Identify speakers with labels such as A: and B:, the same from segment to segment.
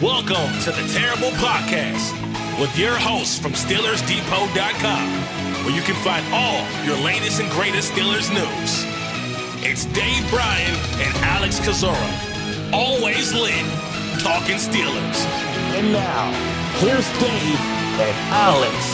A: Welcome to the Terrible Podcast with your hosts from SteelersDepot.com, where you can find all your latest and greatest Steelers news. It's Dave Bryan and Alex Kozora, always lit, talking Steelers.
B: And now, here's Dave and Alex.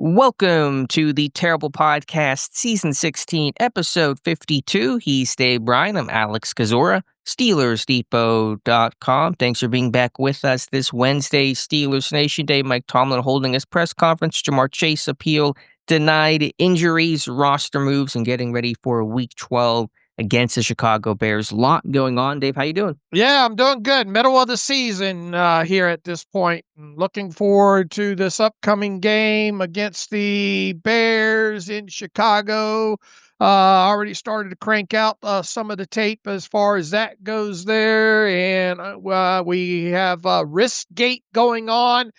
C: Welcome to the Terrible Podcast, Season 16, Episode 52. He's Dave Bryan. I'm Alex Kozora, SteelersDepot.com. Thanks for being back with us this Wednesday, Steelers Nation Day. Mike Tomlin holding his press conference. Jamar Chase appeal denied, injuries, roster moves, and getting ready for Week 12 against the Chicago Bears. A lot going on. Dave, how you doing?
D: Yeah, I'm doing good. Middle of the season here at this point. Looking forward to this upcoming game against the Bears in Chicago. Already started to crank out some of the tape as far as that goes there. And we have Wristgate going on.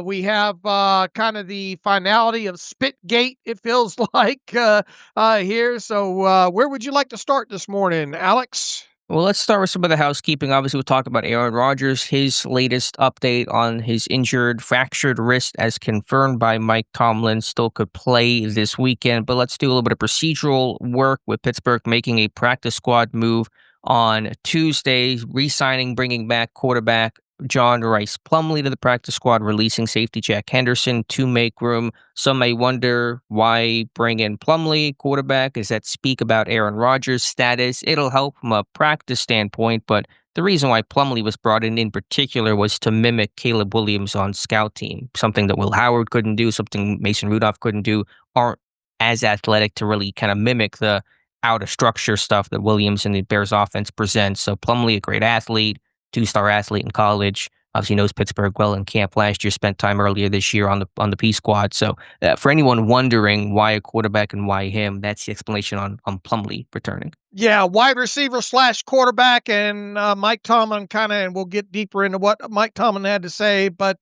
D: We have kind of the finality of Spitgate, it feels like, here. So where would you like to start this morning, Alex?
C: Well, let's start with some of the housekeeping. Obviously, we'll talk about Aaron Rodgers, his latest update on his injured, fractured wrist as confirmed by Mike Tomlin, still could play this weekend. But let's do a little bit of procedural work with Pittsburgh making a practice squad move on Tuesday, re-signing, bringing back quarterback John Rhys Plumlee to the practice squad, releasing safety Jack Henderson to make room. Some may wonder why bring in Plumlee, quarterback. Does that speak about Aaron Rodgers' status? It'll help from a practice standpoint, but the reason why Plumlee was brought in particular was to mimic Caleb Williams on scout team, something that Will Howard couldn't do, something Mason Rudolph couldn't do, aren't as athletic to really kind of mimic the out-of-structure stuff that Williams and the Bears offense presents. So Plumlee, a great athlete, two-star athlete in college, obviously knows Pittsburgh well in camp last year, spent time earlier this year on the P squad. So for anyone wondering why a quarterback and why him, that's the explanation on Plumlee returning.
D: Yeah, wide receiver / quarterback, and Mike Tomlin and we'll get deeper into what Mike Tomlin had to say, but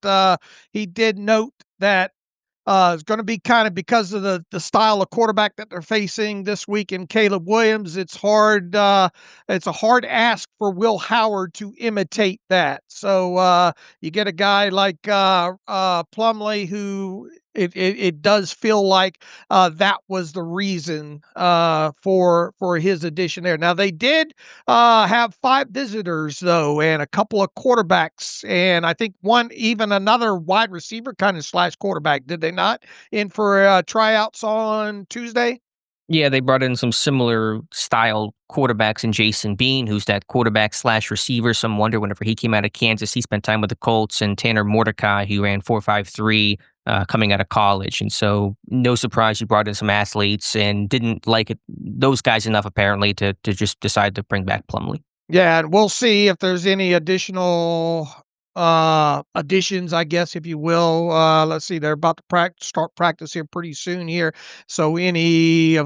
D: he did note that it's going to be kind of because of the style of quarterback that they're facing this week in Caleb Williams. It's hard. It's a hard ask for Will Howard to imitate that. So you get a guy like Plumlee, who it does feel like that was the reason for his addition there. Now they did have 5 visitors though, and a couple of quarterbacks, and I think another wide receiver kind of / quarterback. Did they not in for tryouts on Tuesday?
C: Yeah, they brought in some similar style quarterbacks in Jason Bean, who's that quarterback / receiver. Some wonder whenever he came out of Kansas, he spent time with the Colts, and Tanner Mordecai, who ran 4.53 coming out of college. And so no surprise you brought in some athletes and didn't like those guys enough apparently to just decide to bring back Plumlee.
D: Yeah, and we'll see if there's any additional additions, I guess, if you will. Let's see, they're about to start practice here pretty soon here. So any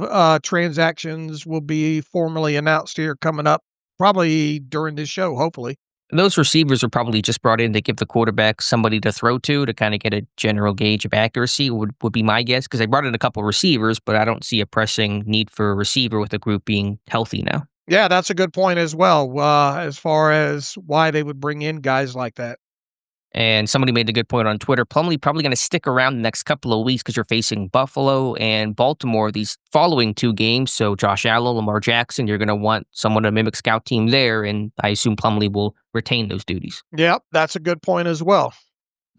D: transactions will be formally announced here coming up probably during this show, hopefully.
C: Those receivers are probably just brought in to give the quarterback somebody to throw to kind of get a general gauge of accuracy would be my guess, because they brought in a couple of receivers, but I don't see a pressing need for a receiver with the group being healthy now.
D: Yeah, that's a good point as well, as far as why they would bring in guys like that.
C: And somebody made a good point on Twitter. Plumlee probably going to stick around the next couple of weeks because you're facing Buffalo and Baltimore these following 2 games. So Josh Allen, Lamar Jackson, you're going to want someone to mimic scout team there, and I assume Plumlee will retain those duties.
D: Yep, that's a good point as well.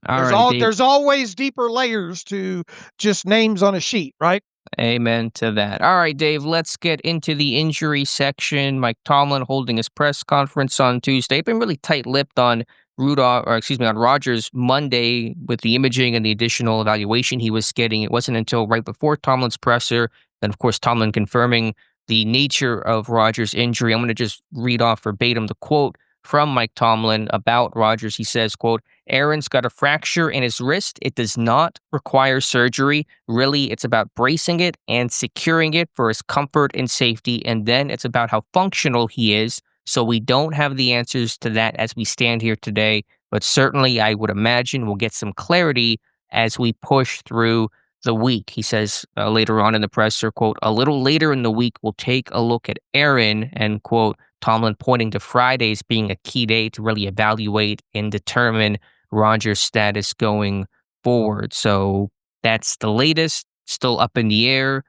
D: There's always deeper layers to just names on a sheet, right?
C: Amen to that. All right, Dave, let's get into the injury section. Mike Tomlin holding his press conference on Tuesday. Been really tight-lipped on on Rodgers Monday with the imaging and the additional evaluation he was getting. It wasn't until right before Tomlin's presser, then of course Tomlin confirming the nature of Rodgers' injury. I'm going to just read off verbatim the quote from Mike Tomlin about Rodgers. He says, quote, "Aaron's got a fracture in his wrist. It does not require surgery. Really, it's about bracing it and securing it for his comfort and safety. And then it's about how functional he is. So we don't have the answers to that as we stand here today. But certainly, I would imagine we'll get some clarity as we push through the week. He says later on in the presser, quote, "A little later in the week, we'll take a look at Aaron," and quote, Tomlin pointing to Fridays being a key day to really evaluate and determine Rodgers' status going forward. So that's the latest, still up in the air.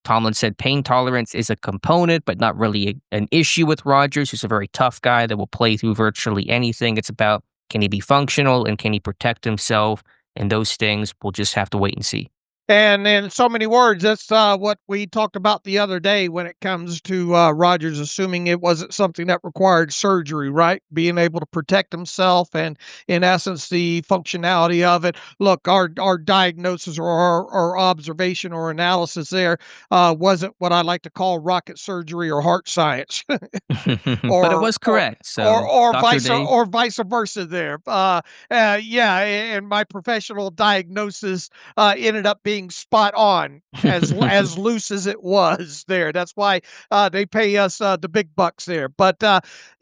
C: Tomlin said pain tolerance is a component, but not really an issue with Rodgers, who's a very tough guy that will play through virtually anything. It's about, can he be functional and can he protect himself? And those things we'll just have to wait and see.
D: And in so many words, that's what we talked about the other day when it comes to Rodgers, assuming it wasn't something that required surgery, right? Being able to protect himself and, in essence, the functionality of it. Look, our diagnosis or our observation or analysis there wasn't what I like to call rocket surgery or heart science.
C: But it was correct. So,
D: Or vice versa there. Yeah, and my professional diagnosis ended up being spot on, as loose as it was there. That's why they pay us the big bucks there. But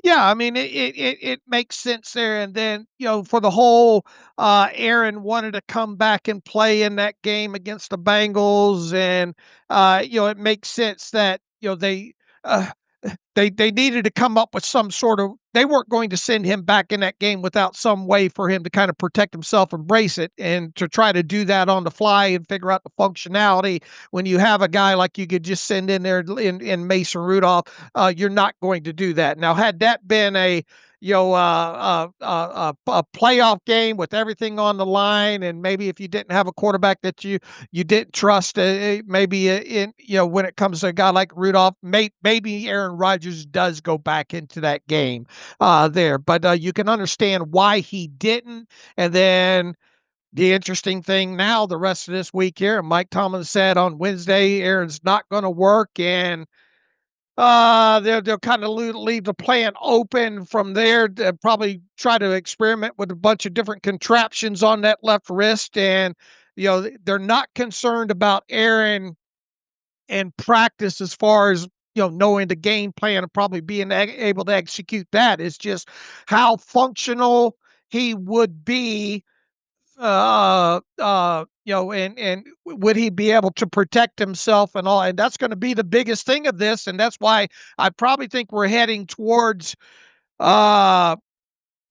D: yeah, I mean it makes sense there. And then for the whole Aaron wanted to come back and play in that game against the Bengals, and it makes sense that they. They needed to come up with some sort of, they weren't going to send him back in that game without some way for him to kind of protect himself, embrace it, and to try to do that on the fly and figure out the functionality. When you have a guy like you could just send in there in Mason Rudolph, you're not going to do that. Now, had that been a a playoff game with everything on the line, and maybe if you didn't have a quarterback that you didn't trust, maybe in when it comes to a guy like Rudolph, maybe Aaron Rodgers does go back into that game there. But you can understand why he didn't. And then the interesting thing now, the rest of this week here, Mike Tomlin said on Wednesday, Aaron's not going to work, and they'll kind of leave the plan open from there to probably try to experiment with a bunch of different contraptions on that left wrist. And, they're not concerned about Aaron and practice as far as, knowing the game plan and probably being able to execute that. It's just how functional he would be and would he be able to protect himself and all? And that's going to be the biggest thing of this. And that's why I probably think we're heading towards uh,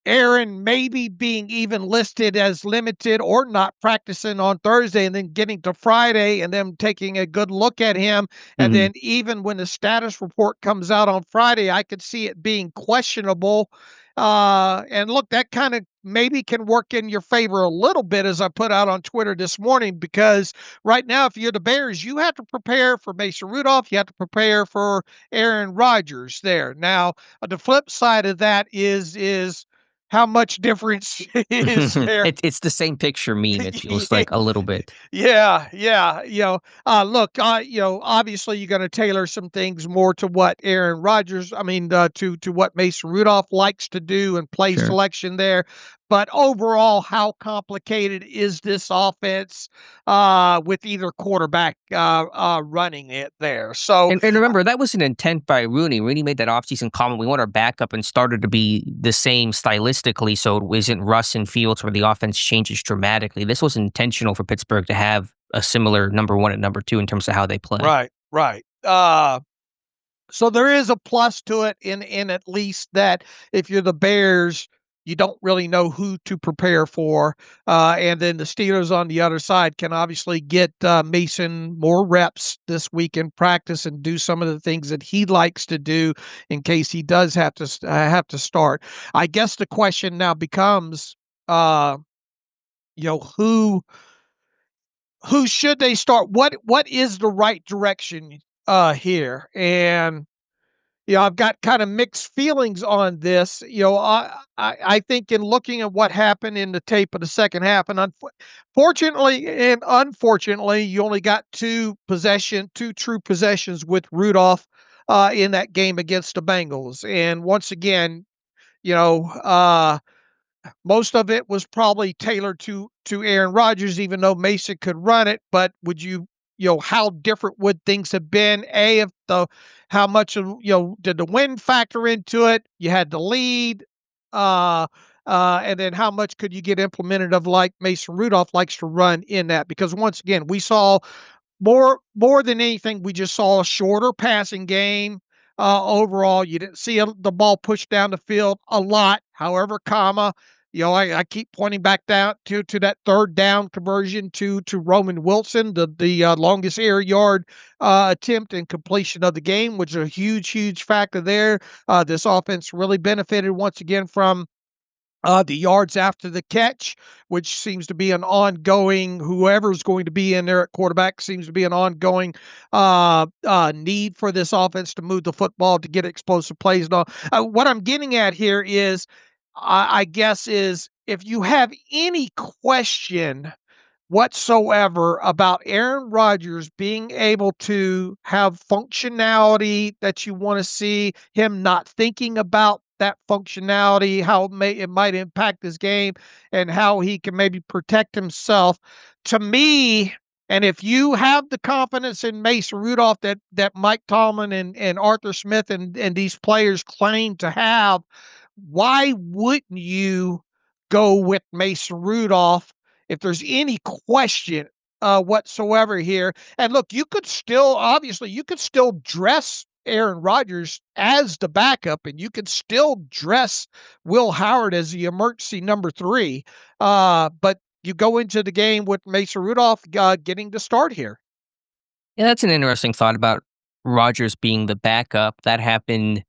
D: Aaron maybe being even listed as limited or not practicing on Thursday, and then getting to Friday and then taking a good look at him. And then even when the status report comes out on Friday, I could see it being questionable. And look, that kind of maybe can work in your favor a little bit, as I put out on Twitter this morning, because right now, if you're the Bears, you have to prepare for Mason Rudolph. You have to prepare for Aaron Rodgers there. Now, the flip side of that is how much difference is there?
C: It's the same picture meme. It feels like a little bit.
D: Yeah. Look, obviously you're going to tailor some things more to what Aaron Rodgers, to what Mason Rudolph likes to do and play selection there. But overall, how complicated is this offense with either quarterback running it there? So,
C: and remember, that was an intent by Rooney. Rooney made that offseason comment, we want our backup, and started to be the same stylistically, so it isn't Russ and Fields where the offense changes dramatically. This was intentional for Pittsburgh to have a similar number one and number two in terms of how they play.
D: Right. So there is a plus to it in at least that if you're the Bears, you don't really know who to prepare for. And then the Steelers on the other side can obviously get Mason more reps this week in practice and do some of the things that he likes to do in case he does have to start. I guess the question now becomes, who should they start? What is the right direction here? And I've got kind of mixed feelings on this. I think in looking at what happened in the tape of the second half, and fortunately and unfortunately, you only got two true possessions with Rudolph in that game against the Bengals. And once again, most of it was probably tailored to Aaron Rodgers, even though Mason could run it. But would how different would things have been? How much of, did the wind factor into it? You had the lead. and then how much could you get implemented of like Mason Rudolph likes to run in that? Because once again, we saw more than anything, we just saw a shorter passing game. Overall, you didn't see the ball pushed down the field a lot. However, I keep pointing back down to that third down conversion to Roman Wilson, the longest air yard attempt and completion of the game, which is a huge factor there. This offense really benefited once again from the yards after the catch, which seems to be an ongoing, whoever's going to be in there at quarterback seems to be an ongoing need for this offense to move the football to get explosive plays. And all. What I'm getting at here is, I guess, is if you have any question whatsoever about Aaron Rodgers being able to have functionality that you want to see, him not thinking about that functionality, how it might impact his game, and how he can maybe protect himself. To me, and if you have the confidence in Mason Rudolph that Mike Tomlin and Arthur Smith and these players claim to have, why wouldn't you go with Mason Rudolph if there's any question whatsoever here? And look, you could still dress Aaron Rodgers as the backup, and you could still dress Will Howard as the emergency number 3. But you go into the game with Mason Rudolph getting the start here.
C: Yeah, that's an interesting thought about Rodgers being the backup. That happened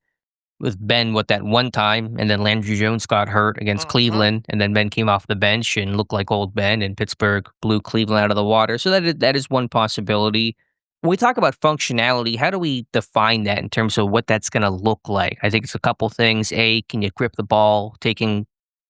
C: with Ben that one time, and then Landry Jones got hurt against Cleveland, and then Ben came off the bench and looked like old Ben, and Pittsburgh blew Cleveland out of the water. So that is one possibility. When we talk about functionality, how do we define that in terms of what that's going to look like? I think it's a couple things. A, can you grip the ball, taking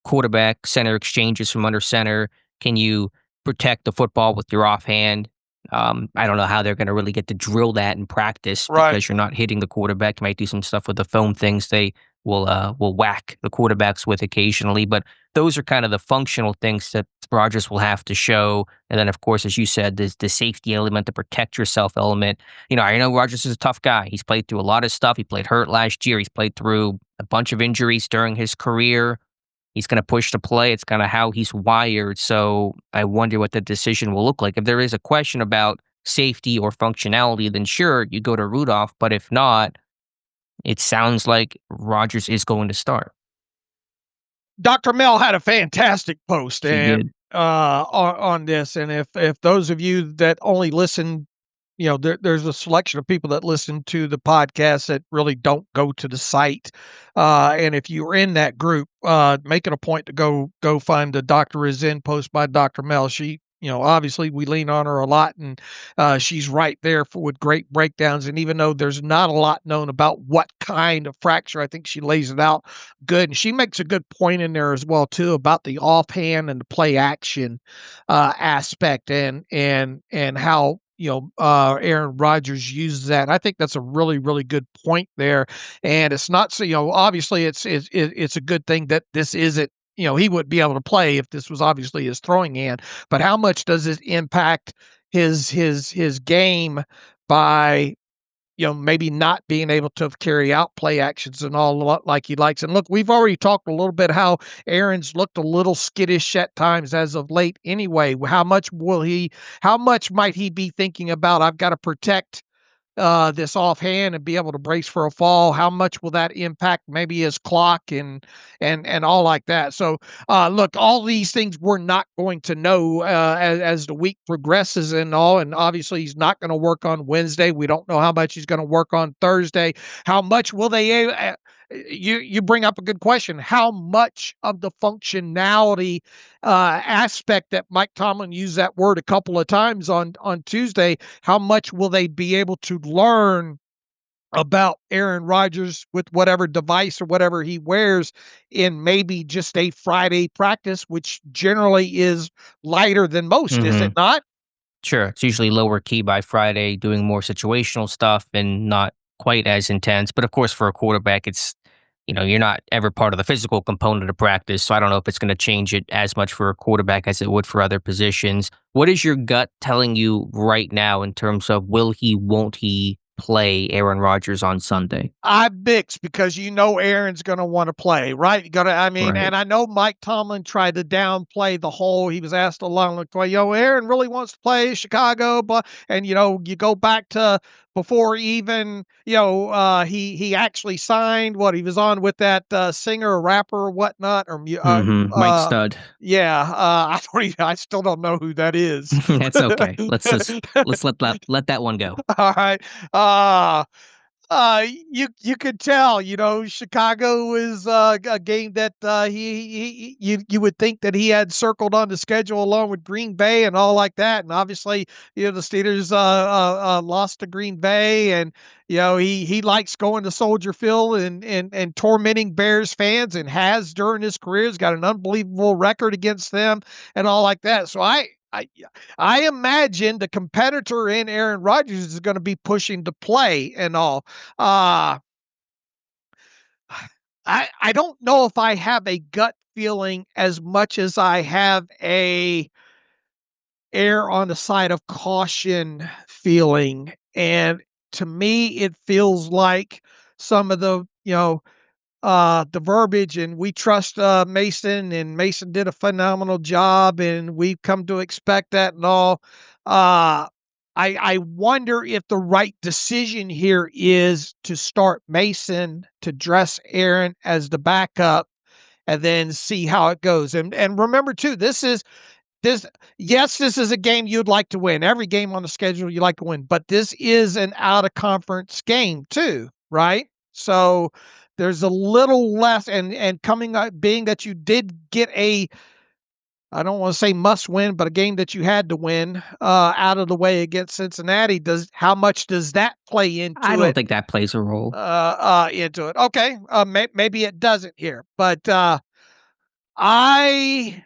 C: quarterback center exchanges from under center? Can you protect the football with your offhand? I don't know how they're going to really get to drill that in practice because you're not hitting the quarterback. You might do some stuff with the foam things they will whack the quarterbacks with occasionally, but those are kind of the functional things that Rodgers will have to show. And then, of course, as you said, there's the safety element, the protect yourself element. I know Rodgers is a tough guy. He's played through a lot of stuff. He played hurt last year. He's played through a bunch of injuries during his career. He's going to push the play. It's kind of how he's wired. So I wonder what the decision will look like. If there is a question about safety or functionality, then sure, you go to Rudolph. But if not, it sounds like Rodgers is going to start.
D: Dr. Mel had a fantastic post on this. And if those of you that only listen, there's a selection of people that listen to the podcast that really don't go to the site. And if you're in that group, make it a point to go find the Dr. Is In post by Dr. Mel. She, obviously we lean on her a lot, and she's right there with great breakdowns. And even though there's not a lot known about what kind of fracture, I think she lays it out good. And she makes a good point in there as well too about the offhand and the play action aspect and how Aaron Rodgers uses that. I think that's a really, really good point there. And it's not so, obviously it's a good thing that this isn't, he wouldn't be able to play if this was obviously his throwing hand, but how much does it impact his game by, maybe not being able to carry out play actions and all like he likes. And look, we've already talked a little bit how Aaron's looked a little skittish at times as of late anyway. How much might he be thinking about, I've got to protect this offhand and be able to brace for a fall? How much will that impact maybe his clock and all like that? So look, all these things we're not going to know as the week progresses and all. And obviously he's not going to work on Wednesday. We don't know how much he's going to work on Thursday. How much will they? You bring up a good question. How much of the functionality aspect that Mike Tomlin used that word a couple of times on Tuesday, how much will they be able to learn about Aaron Rodgers with whatever device or whatever he wears in maybe just a Friday practice, which generally is lighter than most, is it not?
C: Sure. It's usually lower key by Friday, doing more situational stuff and not quite as intense. But of course, for a quarterback, it's, you're not ever part of the physical component of practice. So I don't know if it's going to change it as much for a quarterback as it would for other positions. What is your gut telling you right now in terms of won't he play Aaron Rodgers on Sunday?
D: I'm mixed because Aaron's going to want to play, right?
C: Right.
D: And I know Mike Tomlin tried to downplay the whole. He was asked along the way, Aaron really wants to play Chicago, but you go back to before even he actually signed what he was on with that singer or rapper or whatnot or
C: Mike Stud.
D: yeah, I still don't know who that is.
C: That's okay. Let's let that one go.
D: All right. You could tell, Chicago is a game that you would think that he had circled on the schedule along with Green Bay and all like that, and obviously, the Steelers lost to Green Bay, and he likes going to Soldier Field and tormenting Bears fans, and has during his career. He's got an unbelievable record against them and all like that. So I imagine the competitor in Aaron Rodgers is going to be pushing to play and all. I don't know if I have a gut feeling as much as I have a err on the side of caution feeling. And to me, it feels like some of the verbiage, and we trust Mason, and Mason did a phenomenal job, and we've come to expect that and all. I wonder if the right decision here is to start Mason, to dress Aaron as the backup, and then see how it goes. And remember too, this is a game you'd like to win. Every game on the schedule you like to win, but this is an out of conference game too, right? So there's a little less, and coming up, being that you did get I don't want to say must win, but a game that you had to win out of the way against Cincinnati. How much does that play into it?
C: I don't think that plays a role
D: into it. Okay, maybe it doesn't here, but I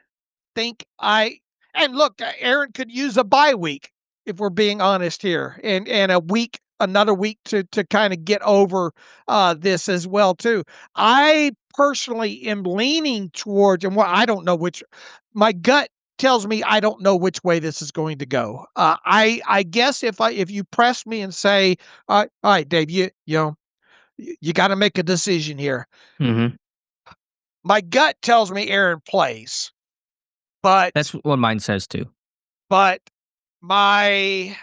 D: think and look, Aaron could use a bye week if we're being honest here, and another week to kind of get over this as well too. I personally am leaning towards, and I don't know which. My gut tells me I don't know which way this is going to go. I guess if you press me and say, all right, Dave, you got to make a decision here.
C: Mm-hmm.
D: My gut tells me Aaron plays, but
C: that's what mine says too.
D: But my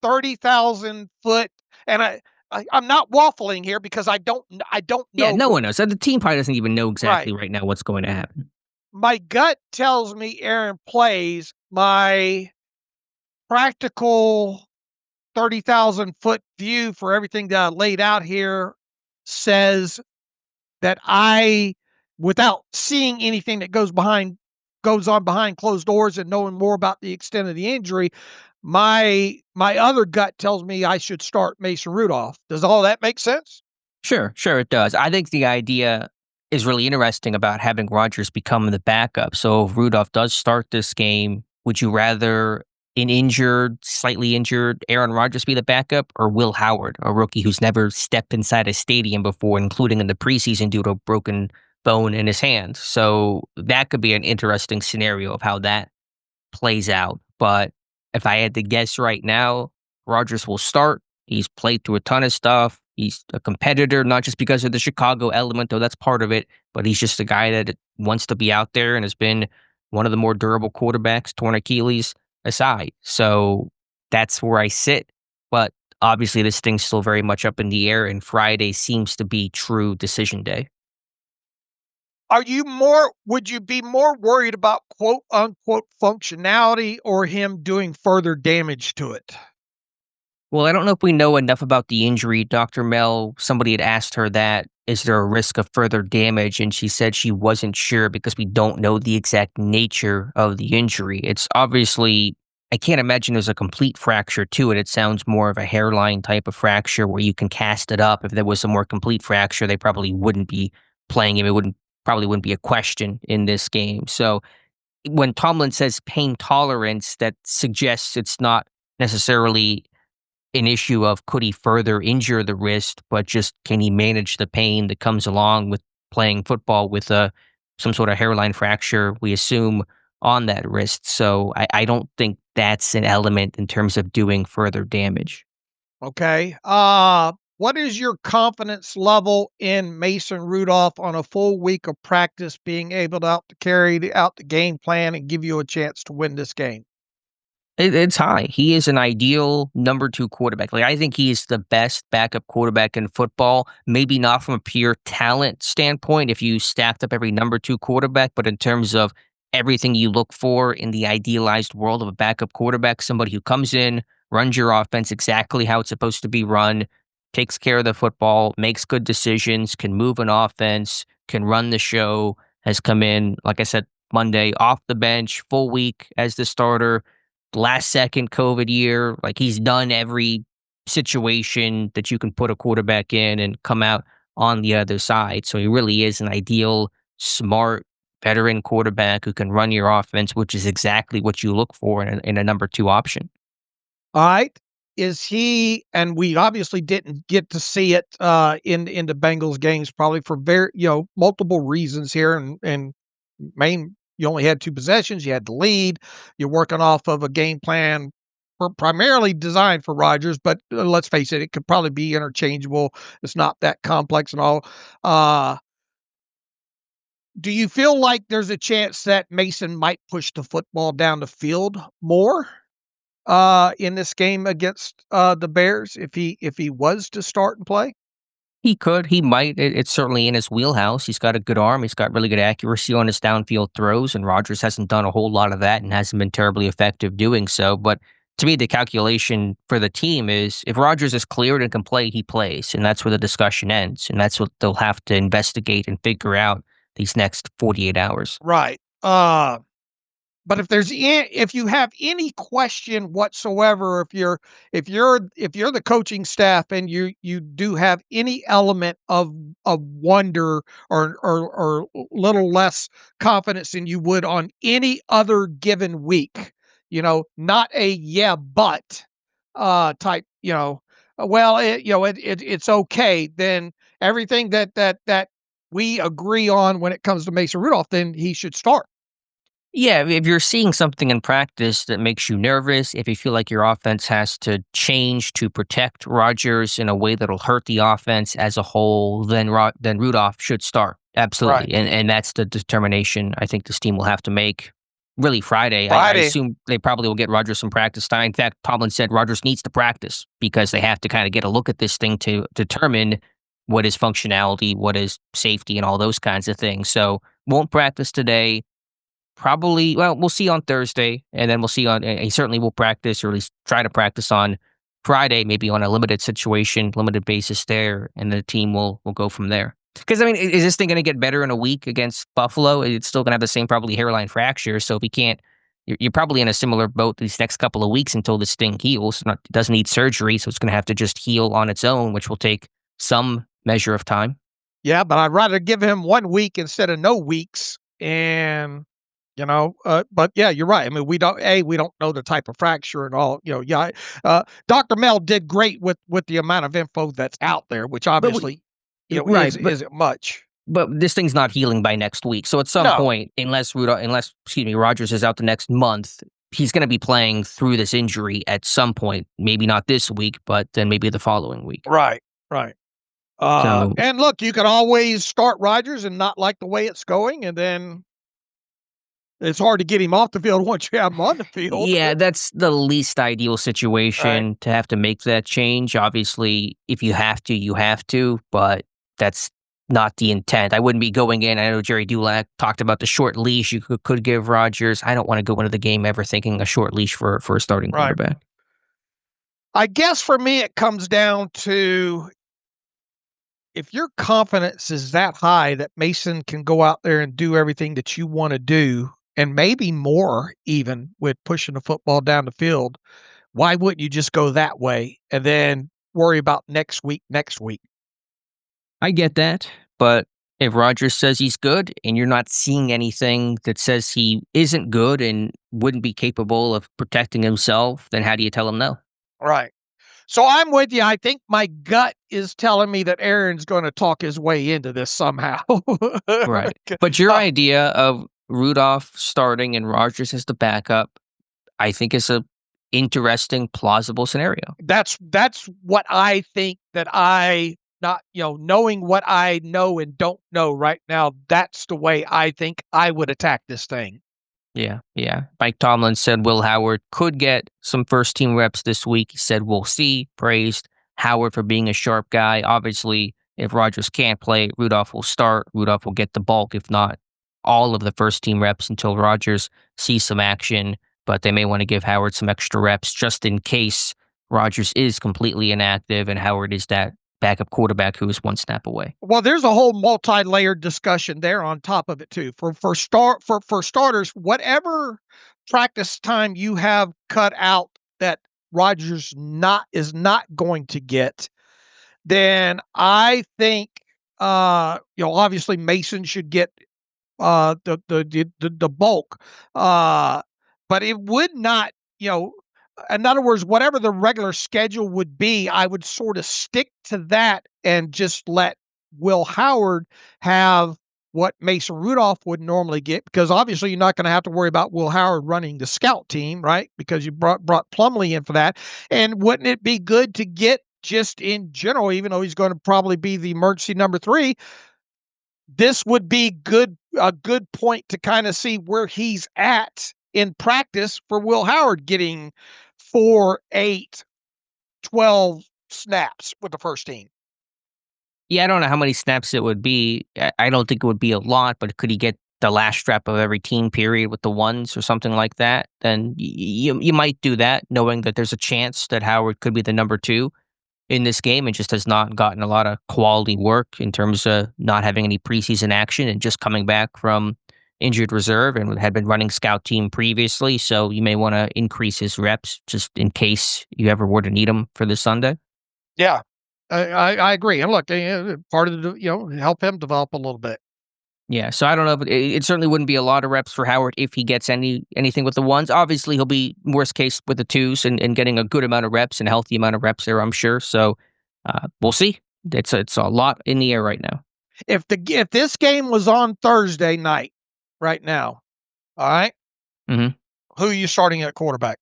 D: 30,000 foot, and I'm not waffling here because I don't know.
C: Yeah, no one knows. The team probably doesn't even know exactly right now what's going to happen.
D: My gut tells me Aaron plays. My practical 30,000 foot view for everything that I laid out here says that without seeing anything that goes on behind closed doors and knowing more about the extent of the injury, my other gut tells me I should start Mason Rudolph. Does all that make sense?
C: Sure, it does. I think the idea is really interesting about having Rodgers become the backup. So if Rudolph does start this game, would you rather an slightly injured Aaron Rodgers be the backup, or Will Howard, a rookie who's never stepped inside a stadium before, including in the preseason due to a broken bone in his hand? So that could be an interesting scenario of how that plays out. But if I had to guess right now, Rodgers will start. He's played through a ton of stuff. He's a competitor, not just because of the Chicago element, though that's part of it, but he's just a guy that wants to be out there and has been one of the more durable quarterbacks, torn Achilles aside. So that's where I sit. But obviously, this thing's still very much up in the air, and Friday seems to be true decision day.
D: Would you be more worried about quote unquote functionality or him doing further damage to it?
C: Well, I don't know if we know enough about the injury. Dr. Mel, somebody had asked her that, is there a risk of further damage? And she said she wasn't sure because we don't know the exact nature of the injury. It's obviously, I can't imagine there's a complete fracture to it. It sounds more of a hairline type of fracture where you can cast it up. If there was a more complete fracture, they probably wouldn't be playing him. It probably wouldn't be a question in this game. So when Tomlin says pain tolerance, that suggests it's not necessarily an issue of could he further injure the wrist, but just can he manage the pain that comes along with playing football with some sort of hairline fracture, we assume, on that wrist. So I don't think that's an element in terms of doing further damage.
D: Okay. What is your confidence level in Mason Rudolph on a full week of practice being able to carry out the game plan and give you a chance to win this game?
C: It's high. He is an ideal number two quarterback. Like, I think he is the best backup quarterback in football. Maybe not from a pure talent standpoint if you stacked up every number two quarterback, but in terms of everything you look for in the idealized world of a backup quarterback, somebody who comes in, runs your offense exactly how it's supposed to be run, takes care of the football, makes good decisions, can move an offense, can run the show, has come in, like I said, Monday off the bench, full week as the starter, last second COVID year. Like, he's done every situation that you can put a quarterback in and come out on the other side. So he really is an ideal, smart, veteran quarterback who can run your offense, which is exactly what you look for in a number two option.
D: All right. Is he, and we obviously didn't get to see it in the Bengals games, probably for multiple reasons here, and main, you only had 2 possessions, you had the lead, you're working off of a game plan primarily designed for Rodgers, but let's face it, it could probably be interchangeable. It's not that complex and all. Do you feel like there's a chance that Mason might push the football down the field more in this game against the Bears if he was to start and play?
C: He could, he might. It's certainly in his wheelhouse. He's got a good arm. He's got really good accuracy on his downfield throws, and Rodgers hasn't done a whole lot of that and hasn't been terribly effective doing so. But to me, the calculation for the team is if Rodgers is cleared and can play, he plays, and that's where the discussion ends. And that's what they'll have to investigate and figure out these next 48 hours.
D: Right. But if you have any question whatsoever, if you're the coaching staff and you do have any element of wonder or little less confidence than you would on any other given week, not a yeah but type, well it's okay, then everything that we agree on when it comes to Mason Rudolph, then he should start.
C: Yeah, if you're seeing something in practice that makes you nervous, if you feel like your offense has to change to protect Rodgers in a way that'll hurt the offense as a whole, then Rudolph should start. Absolutely.
D: Right.
C: And that's the determination I think this team will have to make really Friday. I
D: Friday.
C: assume they probably will get Rodgers some practice time. In fact, Tomlin said Rodgers needs to practice because they have to kind of get a look at this thing to determine what is functionality, what is safety, and all those kinds of things. So won't practice today. Probably, well, we'll see on Thursday, and then we'll see he certainly will practice, or at least try to practice on Friday, maybe on a limited situation, limited basis there, and the team will go from there. Because, I mean, is this thing going to get better in a week against Buffalo? It's still going to have the same probably hairline fracture, so if he can't, you're probably in a similar boat these next couple of weeks until this thing heals. It doesn't need surgery, so it's going to have to just heal on its own, which will take some measure of time.
D: Yeah, but I'd rather give him 1 week instead of no weeks, and but yeah, you're right. I mean, we don't know the type of fracture and all, yeah. Dr. Mel did great with the amount of info that's out there, which obviously, isn't much.
C: But this thing's not healing by next week. So at some point, unless Rodgers is out the next month, he's going to be playing through this injury at some point. Maybe not this week, but then maybe the following week.
D: Right. And look, you can always start Rodgers and not like the way it's going, and then it's hard to get him off the field once you have him on the field.
C: Yeah, that's the least ideal situation to have to make that change. Obviously, if you have to, you have to, but that's not the intent. I wouldn't be going in. I know Jerry Dulac talked about the short leash you could give Rodgers. I don't want to go into the game ever thinking a short leash for a starting quarterback.
D: I guess for me, it comes down to if your confidence is that high that Mason can go out there and do everything that you want to do, and maybe more even with pushing the football down the field, why wouldn't you just go that way and then worry about next week?
C: I get that, but if Rodgers says he's good and you're not seeing anything that says he isn't good and wouldn't be capable of protecting himself, then how do you tell him no?
D: Right. So I'm with you. I think my gut is telling me that Aaron's going to talk his way into this somehow.
C: Right. But your idea of Rudolph starting and Rodgers as the backup, I think is interesting, plausible scenario.
D: That's what I think that I not, knowing what I know and don't know right now, that's the way I think I would attack this thing.
C: Yeah. Mike Tomlin said Will Howard could get some first team reps this week. He said, we'll see. Praised Howard for being a sharp guy. Obviously, if Rodgers can't play, Rudolph will start. Rudolph will get the bulk, if not all of the first team reps until Rodgers sees some action. But they may want to give Howard some extra reps just in case Rodgers is completely inactive and Howard is that backup quarterback who is one snap away.
D: Well, there's a whole multi-layered discussion there on top of it too. For starters, whatever practice time you have cut out that Rodgers is not going to get, then I think obviously Mason should get the bulk. But it would not, in other words, whatever the regular schedule would be, I would sort of stick to that and just let Will Howard have what Mason Rudolph would normally get, because obviously you're not going to have to worry about Will Howard running the scout team, right? Because you brought Plumlee in for that. And wouldn't it be good to get just in general, even though he's going to probably be the emergency number 3, this would be a good point to kind of see where he's at in practice for Will Howard getting 4, 8, 12 snaps with the first team.
C: Yeah, I don't know how many snaps it would be. I don't think it would be a lot, but could he get the last strap of every team period with the ones or something like that? Then you might do that, knowing that there's a chance that Howard could be the number 2 in this game and just has not gotten a lot of quality work in terms of not having any preseason action and just coming back from injured reserve and had been running scout team previously. So you may want to increase his reps just in case you ever were to need him for this Sunday.
D: Yeah, I agree. And look, part of help him develop a little bit.
C: Yeah, so I don't know, but it certainly wouldn't be a lot of reps for Howard if he gets anything with the ones. Obviously, he'll be worst case with the 2s and getting a good amount of reps and a healthy amount of reps there, I'm sure. So we'll see. It's a lot in the air right now.
D: If this game was on Thursday night, right now, all right,
C: mm-hmm.
D: Who are you starting at quarterback?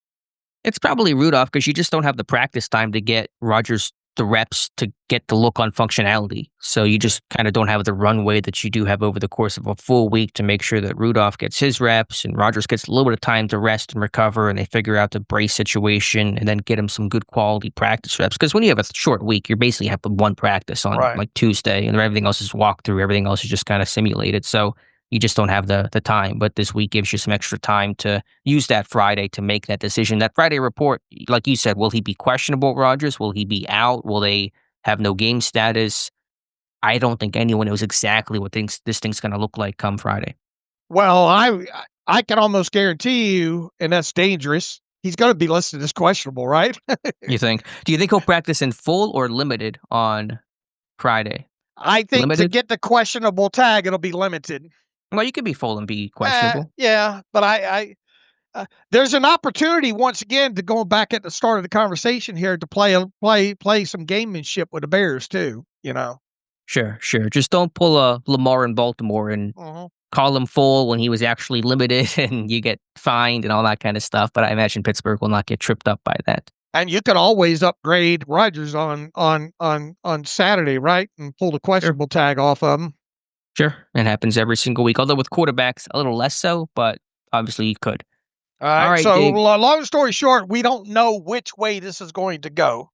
C: It's probably Rudolph because you just don't have the practice time to get Rodgers the reps to get the look on functionality. So you just kind of don't have the runway that you do have over the course of a full week to make sure that Rudolph gets his reps and Rodgers gets a little bit of time to rest and recover and they figure out the brace situation and then get him some good quality practice reps. Because when you have a short week, you basically have one practice on like Tuesday and everything else is walkthrough. Everything else is just kind of simulated. So you just don't have the time. But this week gives you some extra time to use that Friday to make that decision. That Friday report, like you said, will he be questionable, Rodgers? Will he be out? Will they have no game status? I don't think anyone knows exactly what this thing's going to look like come Friday.
D: Well, I can almost guarantee you, and that's dangerous, he's going to be listed as questionable, right?
C: You think? Do you think he'll practice in full or limited on Friday?
D: I think limited? To get the questionable tag, it'll be limited.
C: Well, you could be full and be questionable.
D: Yeah, but I there's an opportunity once again to go back at the start of the conversation here to play some gamemanship with the Bears too.
C: Sure. Just don't pull a Lamar in Baltimore and call him full when he was actually limited, and you get fined and all that kind of stuff. But I imagine Pittsburgh will not get tripped up by that.
D: And you can always upgrade Rodgers on Saturday, right, and pull the questionable tag off of him.
C: Sure. It happens every single week, although with quarterbacks, a little less so, but obviously you could.
D: All right, so Dave, long story short, we don't know which way this is going to go.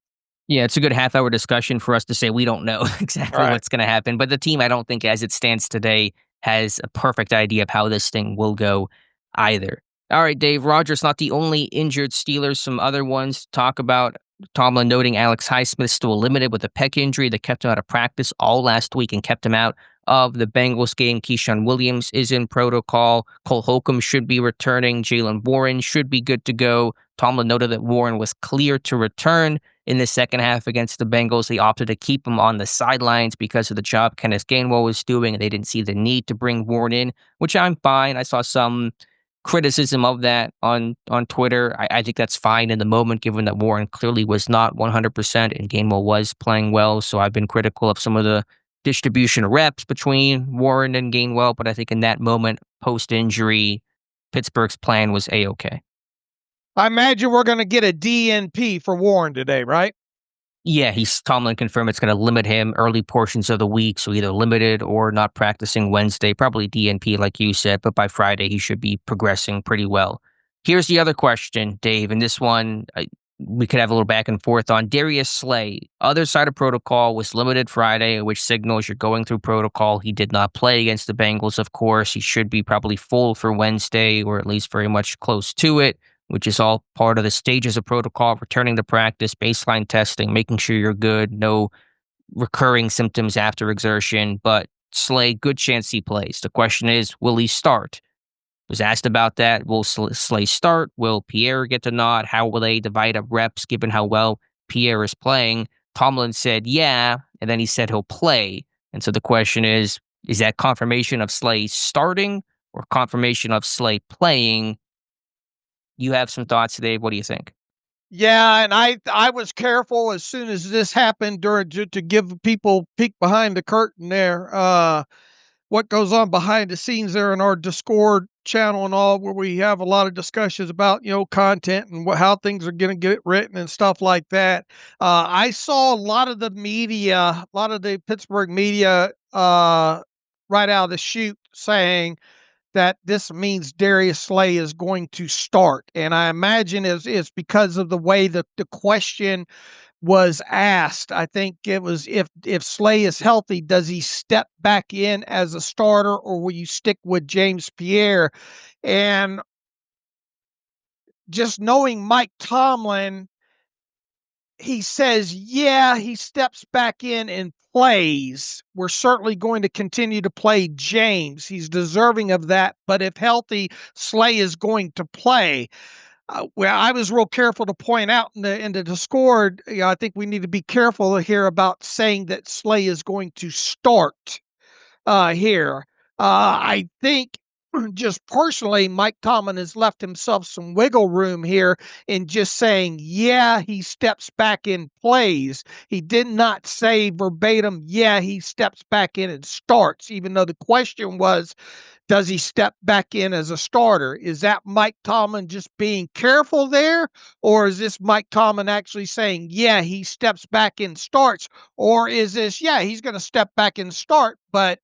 C: Yeah, it's a good half-hour discussion for us to say we don't know exactly what's going to happen. But the team, I don't think, as it stands today, has a perfect idea of how this thing will go either. All right, Dave, Rodgers not the only injured Steelers. Some other ones to talk about. Tomlin noting Alex Highsmith still limited with a pec injury that kept him out of practice all last week and kept him out of the Bengals game. Keyshawn Williams is in protocol. Cole Holcomb should be returning. Jaylen Warren should be good to go. Tomlin noted that Warren was clear to return in the second half against the Bengals. They opted to keep him on the sidelines because of the job Kenneth Gainwell was doing, and they didn't see the need to bring Warren in, which I'm fine. I saw some criticism of that on Twitter. I think that's fine in the moment, given that Warren clearly was not 100% and Gainwell was playing well. So I've been critical of some of the distribution of reps between Warren and Gainwell, but I think in that moment, post-injury, Pittsburgh's plan was A-okay.
D: I imagine we're going to get a DNP for Warren today, right?
C: Yeah, Tomlin confirmed it's going to limit him early portions of the week, so either limited or not practicing Wednesday, probably DNP like you said, but by Friday he should be progressing pretty well. Here's the other question, Dave, and this one we could have a little back and forth on. Darius Slay, other side of protocol, was limited Friday, which signals you're going through protocol. He did not play against the Bengals, of course. He should be probably full for Wednesday, or at least very much close to it, which is all part of the stages of protocol, returning to practice, baseline testing, making sure you're good, no recurring symptoms after exertion. But Slay, good chance he plays. The question is, will he start? Was asked about that. Will Slay start? Will Pierre get the nod? How will they divide up reps given how well Pierre is playing? Tomlin said, yeah, and then he said he'll play. And so the question is that confirmation of Slay starting or confirmation of Slay playing? You have some thoughts today. What do you think?
D: Yeah, and I was careful as soon as this happened to give people peek behind the curtain there. What goes on behind the scenes there in our Discord channel and all, where we have a lot of discussions about, content and how things are going to get written and stuff like that. I saw a lot of the media, a lot of the Pittsburgh media, right out of the chute saying that this means Darius Slay is going to start. And I imagine it's because of the way that the question was asked. I think it was, if Slay is healthy, does he step back in as a starter, or will you stick with James Pierre? And just knowing Mike Tomlin, he says, yeah, he steps back in and plays. We're certainly going to continue to play James. He's deserving of that. But if healthy, Slay is going to play. Well, I was real careful to point out in the Discord. I think we need to be careful here about saying that Slay is going to start here. I think just personally, Mike Tomlin has left himself some wiggle room here in just saying, yeah, he steps back and plays. He did not say verbatim, yeah, he steps back in and starts, even though the question was, does he step back in as a starter? Is that Mike Tomlin just being careful there? Or is this Mike Tomlin actually saying, yeah, he steps back and starts? Or is this, yeah, he's going to step back and start, but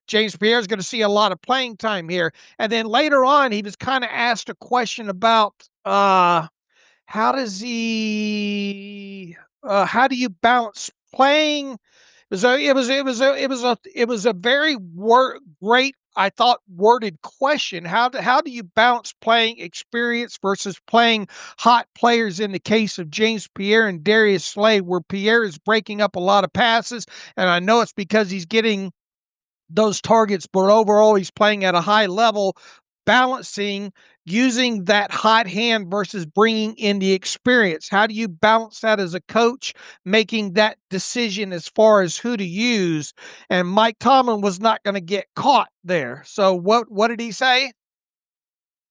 D: James Pierre is going to see a lot of playing time here. And then later on, he was kind of asked a question about how do you balance playing? It was a very great, I thought, worded question. How do you balance playing experience versus playing hot players in the case of James Pierre and Darius Slay, where Pierre is breaking up a lot of passes, and I know it's because he's getting those targets, but overall he's playing at a high level, balancing using that hot hand versus bringing in the experience. How do you balance that as a coach, making that decision as far as who to use? And Mike Tomlin was not going to get caught there. So what did he say?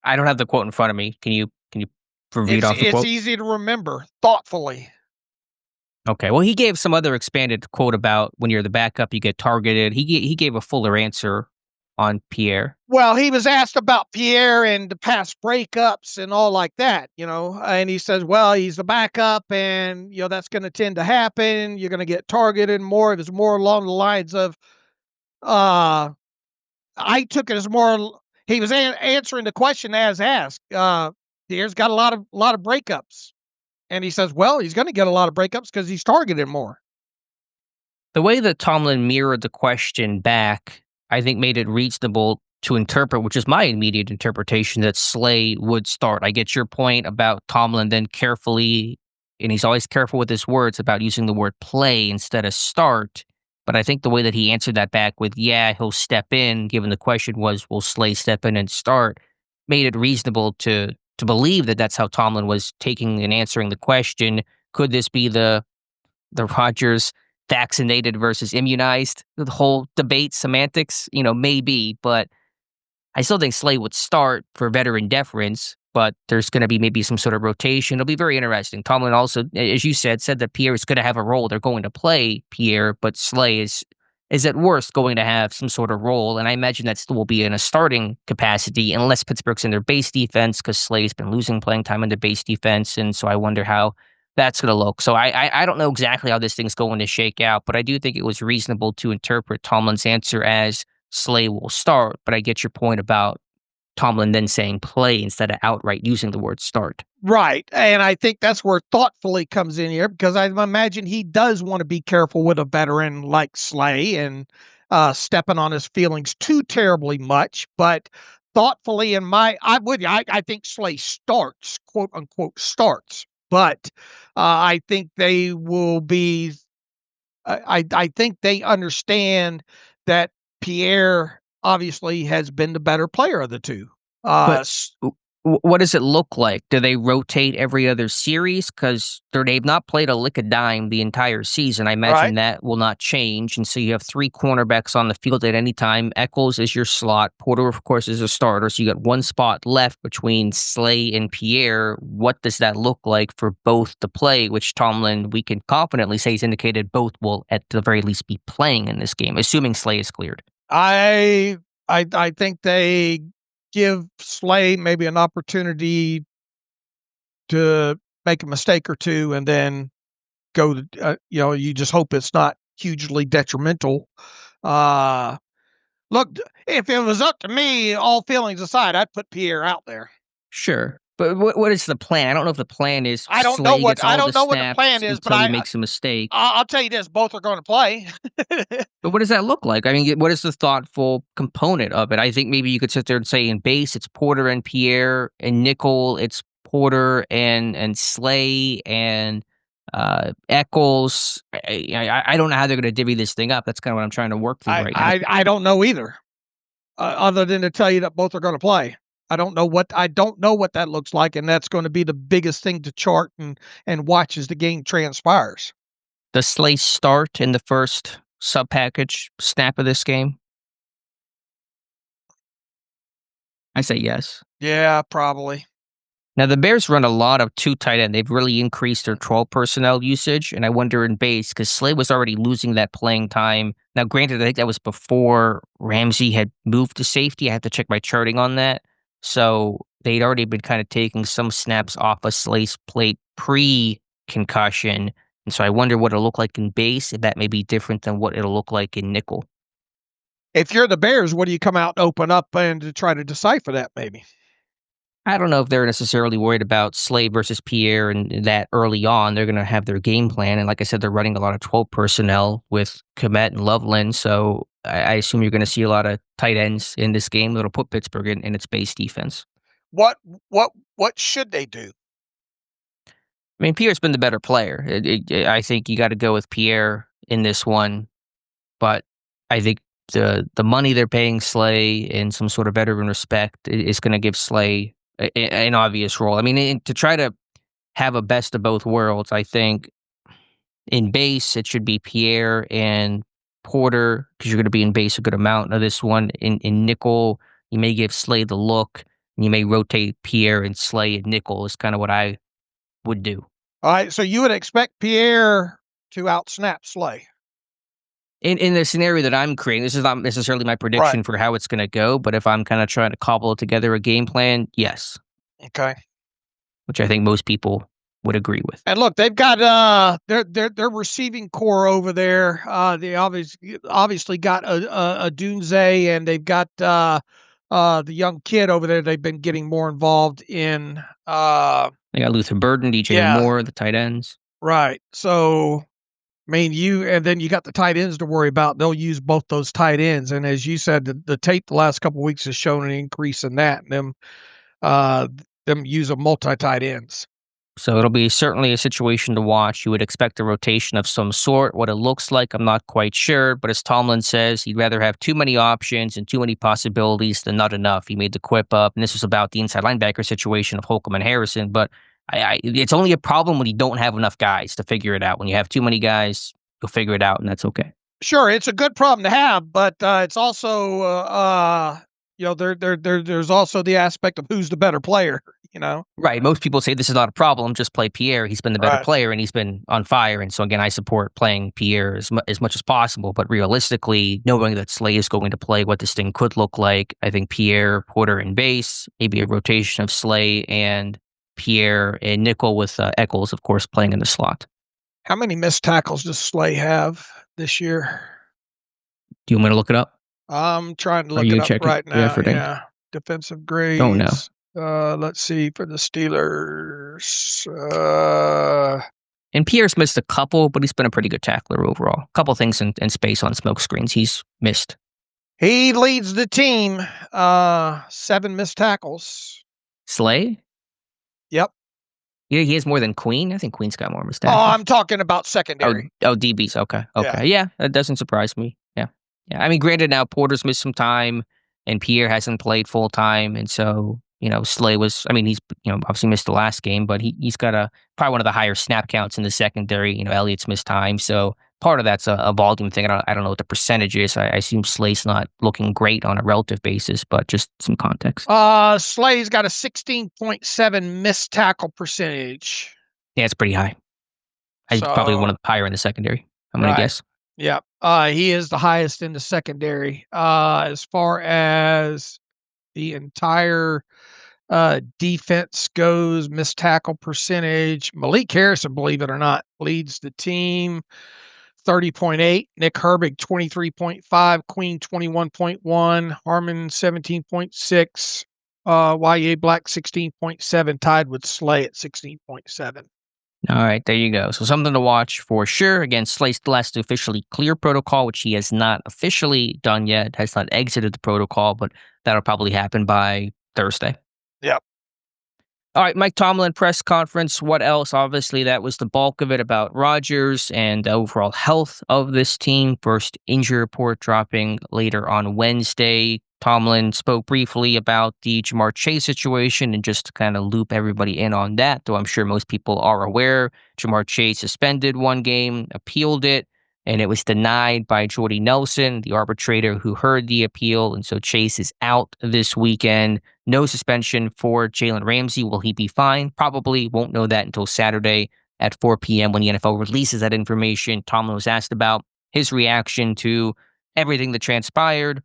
C: I don't have the quote in front of me. Can you read off the quote?
D: It's easy to remember. Thoughtfully.
C: Okay. Well, he gave some other expanded quote about when you're the backup, you get targeted. He gave a fuller answer on Pierre.
D: Well, he was asked about Pierre and the past breakups and all like that, and he says, well, he's the backup and, that's going to tend to happen. You're going to get targeted more. It was more along the lines of, I took it as more, he was answering the question as asked. Pierre's got a lot of breakups. And he says, well, he's going to get a lot of breakups because he's targeted more.
C: The way that Tomlin mirrored the question back, I think made it reasonable to interpret, which is my immediate interpretation, that Slay would start. I get your point about Tomlin then carefully, and he's always careful with his words about using the word play instead of start. But I think the way that he answered that back with, yeah, he'll step in, given the question was, will Slay step in and start, made it reasonable to believe that that's how Tomlin was taking and answering the question. Could this be the Rodgers vaccinated versus immunized, the whole debate semantics? Maybe, but I still think Slay would start for veteran deference, but there's going to be maybe some sort of rotation. It'll be very interesting. Tomlin also, as you said that Pierre is going to have a role. They're going to play Pierre, but Slay is is at worst going to have some sort of role, and I imagine that still will be in a starting capacity unless Pittsburgh's in their base defense because Slay's been losing playing time in the base defense, and so I wonder how that's going to look. So I don't know exactly how this thing's going to shake out, but I do think it was reasonable to interpret Tomlin's answer as Slay will start, but I get your point about Tomlin then saying play instead of outright using the word start.
D: Right. And I think that's where thoughtfully comes in here, because I imagine he does want to be careful with a veteran like Slay and stepping on his feelings too terribly much. But thoughtfully, I think Slay starts, quote unquote, starts. But I think they will be, I think they understand that Pierre obviously has been the better player of the two.
C: But what does it look like? Do they rotate every other series? Because they've not played a lick of dime the entire season. I imagine that will not change. And so you have three cornerbacks on the field at any time. Eccles is your slot. Porter, of course, is a starter. So you got one spot left between Slay and Pierre. What does that look like for both to play, which Tomlin, we can confidently say, he's indicated both will at the very least be playing in this game, assuming Slay is cleared?
D: I think they give Slay maybe an opportunity to make a mistake or two, and then go to, you just hope it's not hugely detrimental. Look, if it was up to me, all feelings aside, I'd put Pierre out there.
C: Sure. But what is the plan? I don't know if the plan is
D: I don't know what the plan is, but
C: he makes a mistake.
D: I'll tell you this: both are going to play.
C: But what does that look like? I mean, what is the thoughtful component of it? I think maybe you could sit there and say in base it's Porter and Pierre, and nickel it's Porter and Slay and Eccles. I don't know how they're going to divvy this thing up. That's kind of what I'm trying to work through right now.
D: I don't know either, other than to tell you that both are going to play. I don't know what that looks like, and that's going to be the biggest thing to chart and watch as the game transpires.
C: Does Slay start in the first sub-package snap of this game? I say yes.
D: Yeah, probably.
C: Now, the Bears run a lot of two tight end. They've really increased their 12 personnel usage, and I wonder in base, because Slay was already losing that playing time. Now, granted, I think that was before Ramsey had moved to safety. I have to check my charting on that. So they'd already been kind of taking some snaps off of Slay's plate pre-concussion. And so I wonder what it'll look like in base, if that may be different than what it'll look like in nickel.
D: If you're the Bears, what do you come out and open up and to try to decipher that maybe?
C: I don't know if they're necessarily worried about Slay versus Pierre and that early on. They're going to have their game plan. And like I said, they're running a lot of 12 personnel with Kmet and Loveland. So I assume you're going to see a lot of tight ends in this game that'll put Pittsburgh in its base defense.
D: What should they do?
C: I mean, Pierre's been the better player. I think you got to go with Pierre in this one. But I think the money they're paying Slay and some sort of veteran respect is going to give Slay an obvious role. I mean, to try to have a best of both worlds, I think in base it should be Pierre and Porter, because you're going to be in base a good amount of this one. In nickel, you may give Slay the look, and you may rotate Pierre and Slay and nickel is kind of what I would do.
D: All right, so you would expect Pierre to outsnap Slay.
C: In the scenario that I'm creating, this is not necessarily my prediction for how it's going to go, but if I'm kind of trying to cobble together a game plan, yes.
D: Okay.
C: Which I think most people would agree with.
D: And look, they've got their receiving core over there. They obviously got a Dunze, and they've got the young kid over there. They've been getting more involved in.
C: They got Luther Burden, DJ Moore, the tight ends.
D: Right. So, I mean, and then you got the tight ends to worry about. They'll use both those tight ends, and as you said, the tape the last couple of weeks has shown an increase in that. And them use a multi-tight ends.
C: So it'll be certainly a situation to watch. You would expect a rotation of some sort. What it looks like, I'm not quite sure. But as Tomlin says, he'd rather have too many options and too many possibilities than not enough. He made the quip up, and this was about the inside linebacker situation of Holcomb and Harrison. But it's only a problem when you don't have enough guys to figure it out. When you have too many guys, you'll figure it out, and that's okay.
D: Sure, it's a good problem to have, but it's also there's also the aspect of who's the better player,
C: Right. Most people say this is not a problem. Just play Pierre. He's been the better
D: Right.
C: player, and he's been on fire. And so, again, I support playing Pierre as much as possible. But realistically, knowing that Slay is going to play what this thing could look like, I think Pierre, Porter, and base, maybe a rotation of Slay and Pierre and nickel with Eccles, of course, playing in the slot.
D: How many missed tackles does Slay have this year?
C: Do you want me to look it up?
D: I'm trying to look
C: you
D: it up
C: checking
D: right now.
C: efforting?
D: Yeah. Defensive grades.
C: Don't know.
D: Let's see for the Steelers.
C: And Pierre's missed a couple, but he's been a pretty good tackler overall. A couple things in space on smoke screens he's missed.
D: He leads the team. 7 missed tackles.
C: Slay?
D: Yep.
C: Yeah, he has more than Queen. I think Queen's got more missed
D: Oh,
C: tackles.
D: I'm talking about secondary.
C: Oh, DBs. Okay. Yeah, that doesn't surprise me. Yeah. I mean, granted, now Porter's missed some time, and Pierre hasn't played full time, and so Slay was. I mean, he's obviously missed the last game, but he's got probably one of the higher snap counts in the secondary. Elliott's missed time, so part of that's a volume thing. I don't know what the percentage is. I assume Slay's not looking great on a relative basis, but just some context.
D: Slay's got a 16.7 missed tackle percentage.
C: Yeah, it's pretty high. He's probably one of the higher in the secondary. I'm gonna guess.
D: Yeah. He is the highest in the secondary. As far as the entire defense goes, missed tackle percentage, Malik Harrison, believe it or not, leads the team 30.8, Nick Herbig 23.5, Queen 21.1, Harmon 17.6, YA Black 16.7, tied with Slay at 16.7.
C: All right, there you go. So something to watch for sure. Again, Slay still has to officially clear protocol, which he has not officially done yet, has not exited the protocol, but that'll probably happen by Thursday.
D: Yep.
C: All right, Mike Tomlin press conference. What else? Obviously, that was the bulk of it about Rodgers and the overall health of this team. First injury report dropping later on Wednesday. Tomlin spoke briefly about the Jamar Chase situation, and just to kind of loop everybody in on that, though I'm sure most people are aware, Jamar Chase suspended one game, appealed it, and it was denied by Jordy Nelson, the arbitrator who heard the appeal, and so Chase is out this weekend. No suspension for Jalen Ramsey. Will he be fine? Probably won't know that until Saturday at 4 p.m. when the NFL releases that information. Tomlin was asked about his reaction to everything that transpired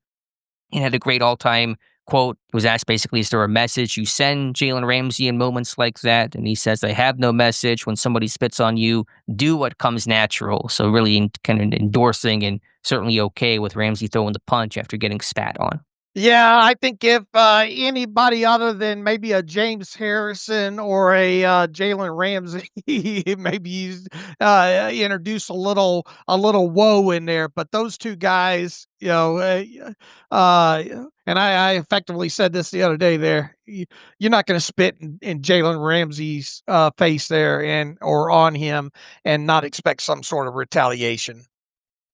C: and had a great all-time quote. He was asked basically, is there a message you send Jalen Ramsey in moments like that? And he says, I have no message. When somebody spits on you, do what comes natural. So really kind of endorsing and certainly okay with Ramsey throwing the punch after getting spat on.
D: Yeah, I think if anybody other than maybe a James Harrison or a Jalen Ramsey, maybe introduce a little woe in there. But those two guys, and I effectively said this the other day. There, you're not going to spit in Jalen Ramsey's face there or on him and not expect some sort of retaliation.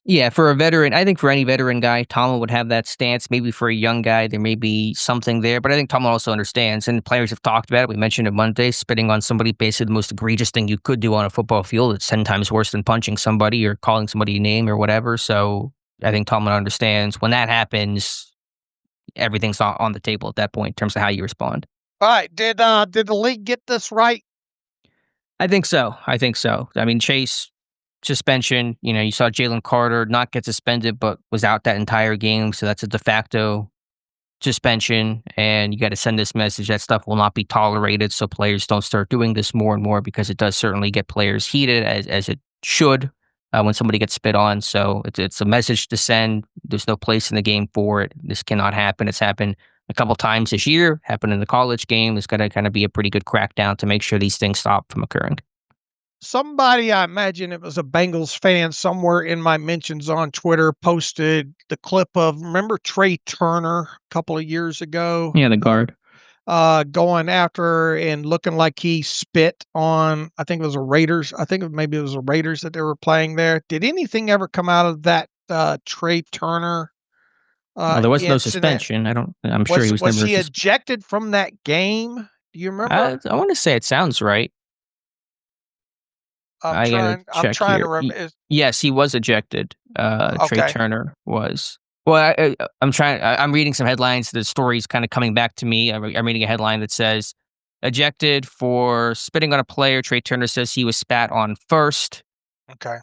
C: Yeah, for a veteran, I think for any veteran guy, Tomlin would have that stance. Maybe for a young guy, there may be something there, but I think Tomlin also understands, and players have talked about it. We mentioned it Monday, spitting on somebody, basically the most egregious thing you could do on a football field. It's 10 times worse than punching somebody or calling somebody a name or whatever. So I think Tomlin understands when that happens, everything's on the table at that point in terms of how you respond.
D: All right, did the league get this right?
C: I think so. I mean, Chase suspension, you saw Jalen Carter not get suspended, but was out that entire game. So that's a de facto suspension. And you got to send this message that stuff will not be tolerated. So players don't start doing this more and more, because it does certainly get players heated, as it should when somebody gets spit on. So it's a message to send. There's no place in the game for it. This cannot happen. It's happened a couple times this year, happened in the college game. There's got to kind of be a pretty good crackdown to make sure these things stop from occurring.
D: Somebody, I imagine it was a Bengals fan, somewhere in my mentions on Twitter, posted the clip of, remember Trey Turner a couple of years ago?
C: Yeah, the guard.
D: Going after and looking like he spit on, I think it was a Raiders. I think maybe it was a Raiders that they were playing there. Did anything ever come out of that Trey Turner
C: Well, there was no
D: incident?
C: suspension. I'm sure he was never.
D: Was he ejected from that game? Do you remember?
C: I want to say it sounds right.
D: I'm trying to remember.
C: Yes, he was ejected.
D: Okay.
C: Trey Turner was. Well, I'm reading some headlines. The story's kind of coming back to me. I'm reading a headline that says, ejected for spitting on a player. Trey Turner says he was spat on first.
D: Okay.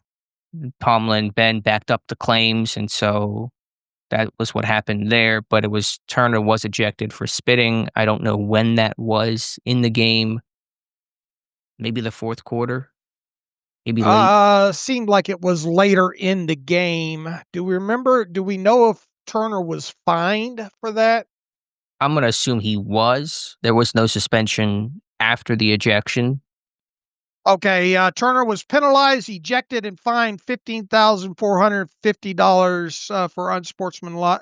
C: Tomlin then backed up the claims, and so that was what happened there. But it was Turner was ejected for spitting. I don't know when that was in the game. Maybe the fourth quarter. Maybe late.
D: Seemed like it was later in the game. Do we know if Turner was fined for that?
C: I'm going to assume he was. There was no suspension after the ejection.
D: Okay, Turner was penalized, ejected, and fined $15,450 for unsportsmanlike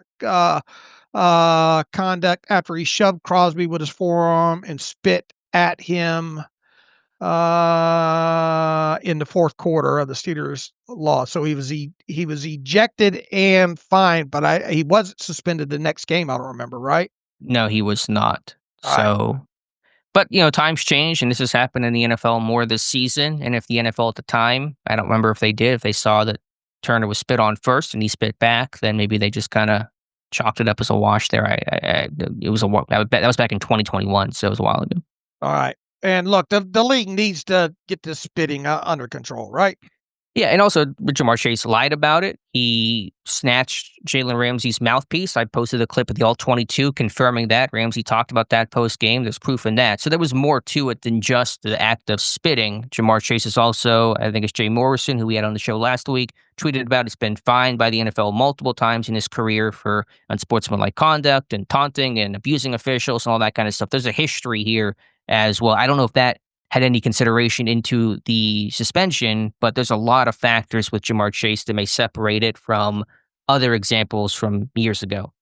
D: conduct after he shoved Crosby with his forearm and spit at him in the fourth quarter of the Steelers' loss. So he was ejected and fined, but he wasn't suspended the next game. I don't remember, right?
C: No, he was not.
D: All right.
C: But, times change, and this has happened in the NFL more this season. And if the NFL at the time, I don't remember if they saw that Turner was spit on first and he spit back, then maybe they just kind of chalked it up as a wash there. That was back in 2021, so it was a while ago.
D: All right. And look, the league needs to get this spitting under control, right?
C: Yeah, and also Jamar Chase lied about it. He snatched Jalen Ramsey's mouthpiece. I posted a clip of the All-22 confirming that. Ramsey talked about that post-game. There's proof in that. So there was more to it than just the act of spitting. Jamar Chase is also, I think it's Jay Morrison, who we had on the show last week, tweeted about it's been fined by the NFL multiple times in his career for unsportsmanlike conduct and taunting and abusing officials and all that kind of stuff. There's a history here as well. I don't know if that had any consideration into the suspension, but there's a lot of factors with Jamar Chase that may separate it from other examples from years ago.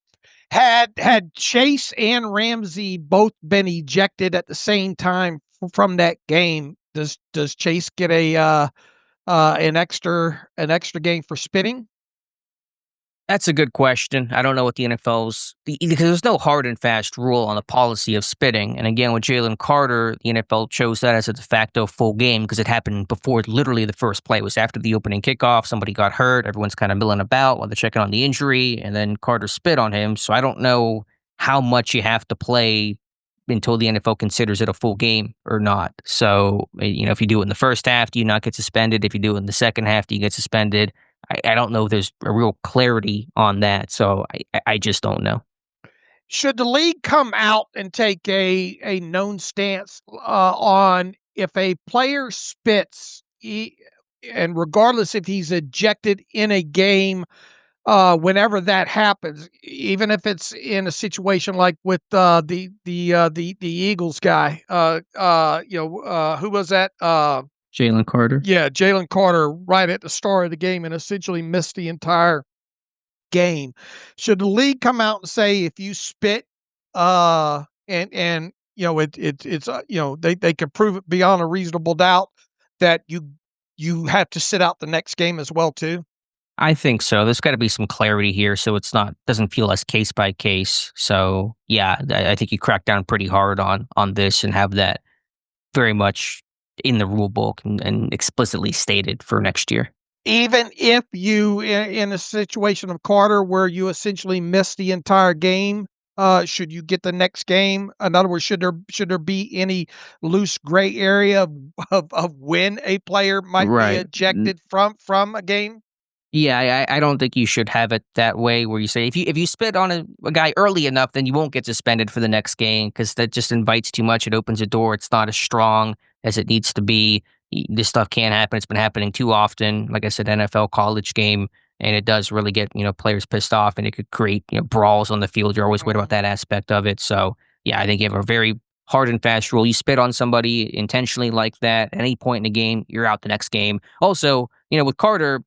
D: Had Chase and Ramsey both been ejected at the same time from that game, does Chase get an extra game for spitting?
C: That's a good question. I don't know what the NFL's because there's no hard and fast rule on the policy of spitting. And again, with Jalen Carter, the NFL chose that as a de facto full game because it happened before literally the first play. It was after the opening kickoff. Somebody got hurt. Everyone's kind of milling about while they're checking on the injury, and then Carter spit on him. So I don't know how much you have to play until the NFL considers it a full game or not. So, if you do it in the first half, do you not get suspended? If you do it in the second half, do you get suspended? I don't know if there's a real clarity on that, so I just don't know.
D: Should the league come out and take a known stance on if a player spits, and regardless if he's ejected in a game, whenever that happens, even if it's in a situation like with the Eagles guy, who was that?
C: Jalen Carter.
D: Yeah, Jalen Carter right at the start of the game and essentially missed the entire game. Should the league come out and say if you spit, they can prove it beyond a reasonable doubt that you have to sit out the next game as well too?
C: I think so. There's got to be some clarity here, so doesn't feel as case by case. So yeah, I think you crack down pretty hard on this and have that very much in the rule book and explicitly stated for next year.
D: Even if you, in a situation of Carter where you essentially miss the entire game, should you get the next game? In other words, should there be any loose gray area of when a player might be ejected from a game?
C: Yeah, I don't think you should have it that way where you say if you spit on a guy early enough, then you won't get suspended for the next game because that just invites too much. It opens a door. It's not as strong as it needs to be. This stuff can't happen. It's been happening too often. Like I said, NFL college game, and it does really get players pissed off, and it could create brawls on the field. You're always worried about that aspect of it. So yeah, I think you have a very hard and fast rule. You spit on somebody intentionally like that at any point in the game, you're out the next game. Also, with Carter,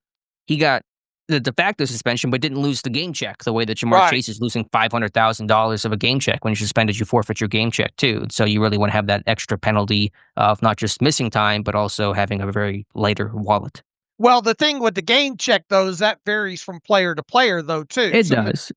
C: he got the de facto suspension, but didn't lose the game check the way that Jamar Chase is losing $500,000 of a game check. When you're suspended, you forfeit your game check too. So you really want to have that extra penalty of not just missing time, but also having a very lighter wallet.
D: Well, the thing with the game check, though, is that varies from player to player, though, too.
C: It does.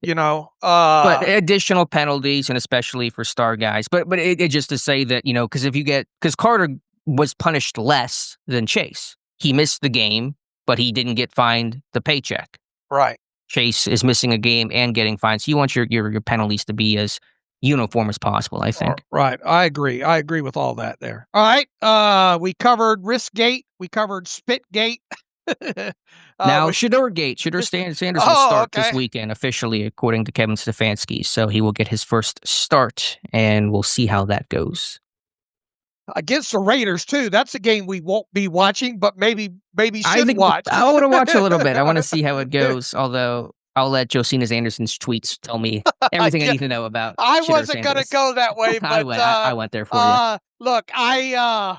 D: But
C: additional penalties, and especially for star guys. But it just to say that, because Carter was punished less than Chase. He missed the game, but he didn't get fined the paycheck.
D: Right.
C: Chase is missing a game and getting fined. So you want your penalties to be as uniform as possible, I think.
D: Right. I agree. I agree with all that there. All right. We covered Riskgate. We covered Spitgate.
C: Now, Shadorgate. Shador Sanders will start this weekend officially, according to Kevin Stefanski. So he will get his first start, and we'll see how that goes.
D: Against the Raiders, too. That's a game we won't be watching, but maybe should watch.
C: I want to watch a little bit. I want to see how it goes, although I'll let Josina Anderson's tweets tell me everything I need to know about
D: I
C: Shador
D: wasn't going to go that way, but
C: I went there for you.
D: Look, I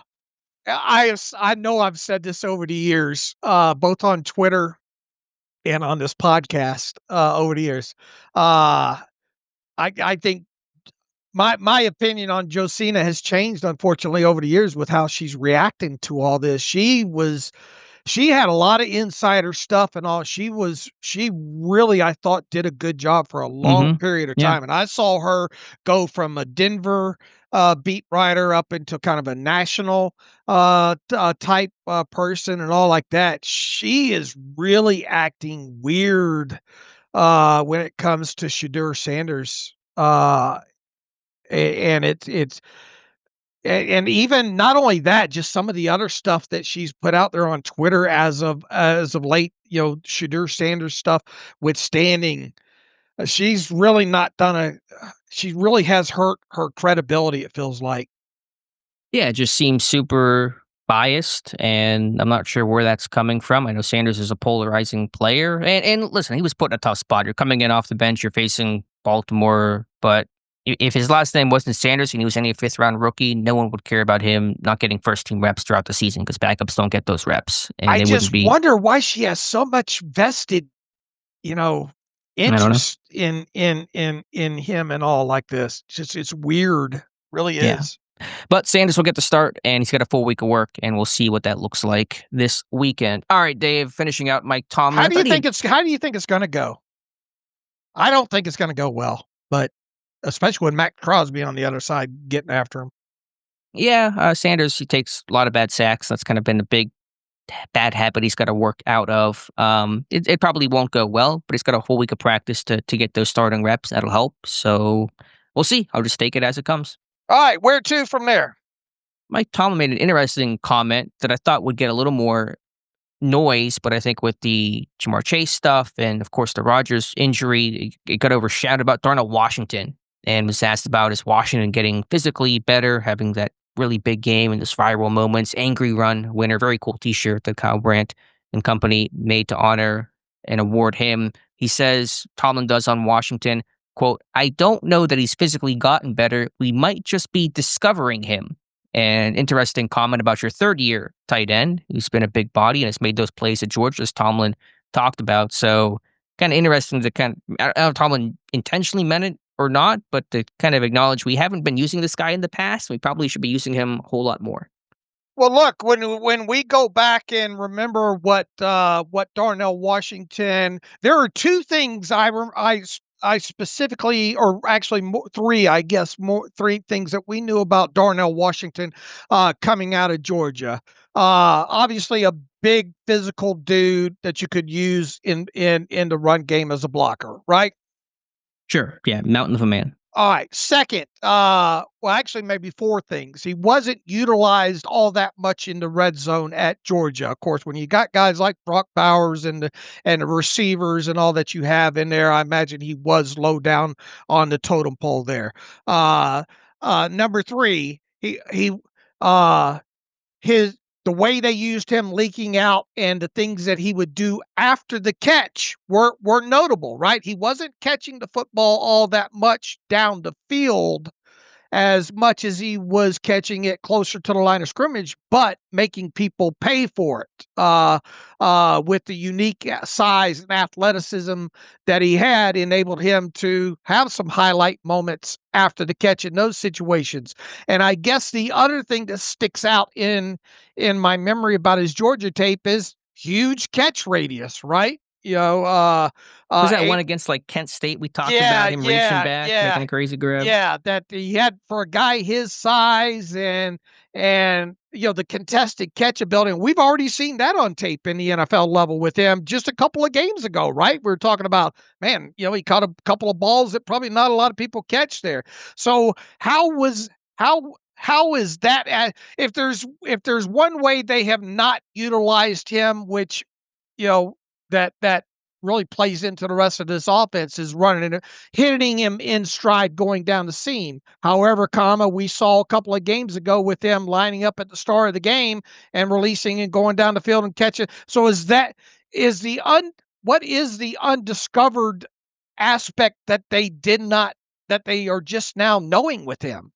D: know I've said this over the years, both on Twitter and on this podcast over the years. I think my opinion on Josina has changed, unfortunately, over the years with how she's reacting to all this. She had a lot of insider stuff and all. She really, I thought, did a good job for a long period of time. And I saw her go from a Denver beat writer up into kind of a national type person and all like that. She is really acting weird when it comes to Shador Sanders. And and even not only that, just some of the other stuff that she's put out there on Twitter as of late, Shador Sanders stuff withstanding, she's really not she really has hurt her credibility, it feels like.
C: Yeah, it just seems super biased, and I'm not sure where that's coming from. I know Sanders is a polarizing player, and listen, he was put in a tough spot. You're coming in off the bench, you're facing Baltimore, but if his last name wasn't Sanders and he was only a fifth-round rookie, no one would care about him not getting first-team reps throughout the season because backups don't get those reps. And
D: I just wonder why she has so much vested, interest in him and all like this. It's weird, really is.
C: But Sanders will get the start, and he's got a full week of work, and we'll see what that looks like this weekend. All right, Dave, finishing out Mike Tomlin.
D: How do you think it's going to go? I don't think it's going to go well, but especially with Matt Crosby on the other side getting after him.
C: Yeah, Sanders, he takes a lot of bad sacks. That's kind of been the big bad habit he's got to work out of. It probably won't go well, but he's got a whole week of practice to get those starting reps. That'll help. So we'll see. I'll just take it as it comes.
D: All right, where to from there?
C: Mike Tomlin made an interesting comment that I thought would get a little more noise, but I think with the Jamar Chase stuff and, of course, the Rodgers injury, it got overshadowed about Darnell Washington, and was asked about is Washington getting physically better, having that really big game in this viral moments, angry run winner, very cool t-shirt that Kyle Brandt and company made to honor and award him. He says, Tomlin does on Washington, quote, I don't know that he's physically gotten better. We might just be discovering him. And interesting comment about your third-year tight end, who's been a big body and has made those plays at Georgia, as Tomlin talked about. So kind of interesting to I don't know if Tomlin intentionally meant it or not, but to kind of acknowledge we haven't been using this guy in the past. We probably should be using him a whole lot more.
D: Well, look, when we go back and remember what Darnell Washington, there are two things I specifically, or actually three things that we knew about Darnell Washington coming out of Georgia. Obviously, a big physical dude that you could use in the run game as a blocker, right?
C: Sure. Yeah. Mountain of a man.
D: All right. Second, well, actually, maybe four things. He wasn't utilized all that much in the red zone at Georgia. Of course, when you got guys like Brock Bowers and the receivers and all that you have in there, I imagine he was low down on the totem pole there. Number three, the way they used him leaking out and the things that he would do after the catch were notable, right? He wasn't catching the football all that much down the field as much as he was catching it closer to the line of scrimmage, but making people pay for it. With the unique size and athleticism that he had, enabled him to have some highlight moments after the catch in those situations. And I guess the other thing that sticks out in my memory about his Georgia tape is huge catch radius, right? Was
C: that one against like Kent State? We talked about him reaching back, making a crazy grab.
D: Yeah, that he had for a guy his size and and the contested catch ability. And we've already seen that on tape in the NFL level with him just a couple of games ago, right? We were talking about, man, he caught a couple of balls that probably not a lot of people catch there. So how is that? If there's one way they have not utilized him, which that really plays into the rest of this offense, is hitting him in stride going down the seam. However, we saw a couple of games ago with them lining up at the start of the game and releasing and going down the field and catching. So what is the undiscovered aspect that they are just now knowing with him?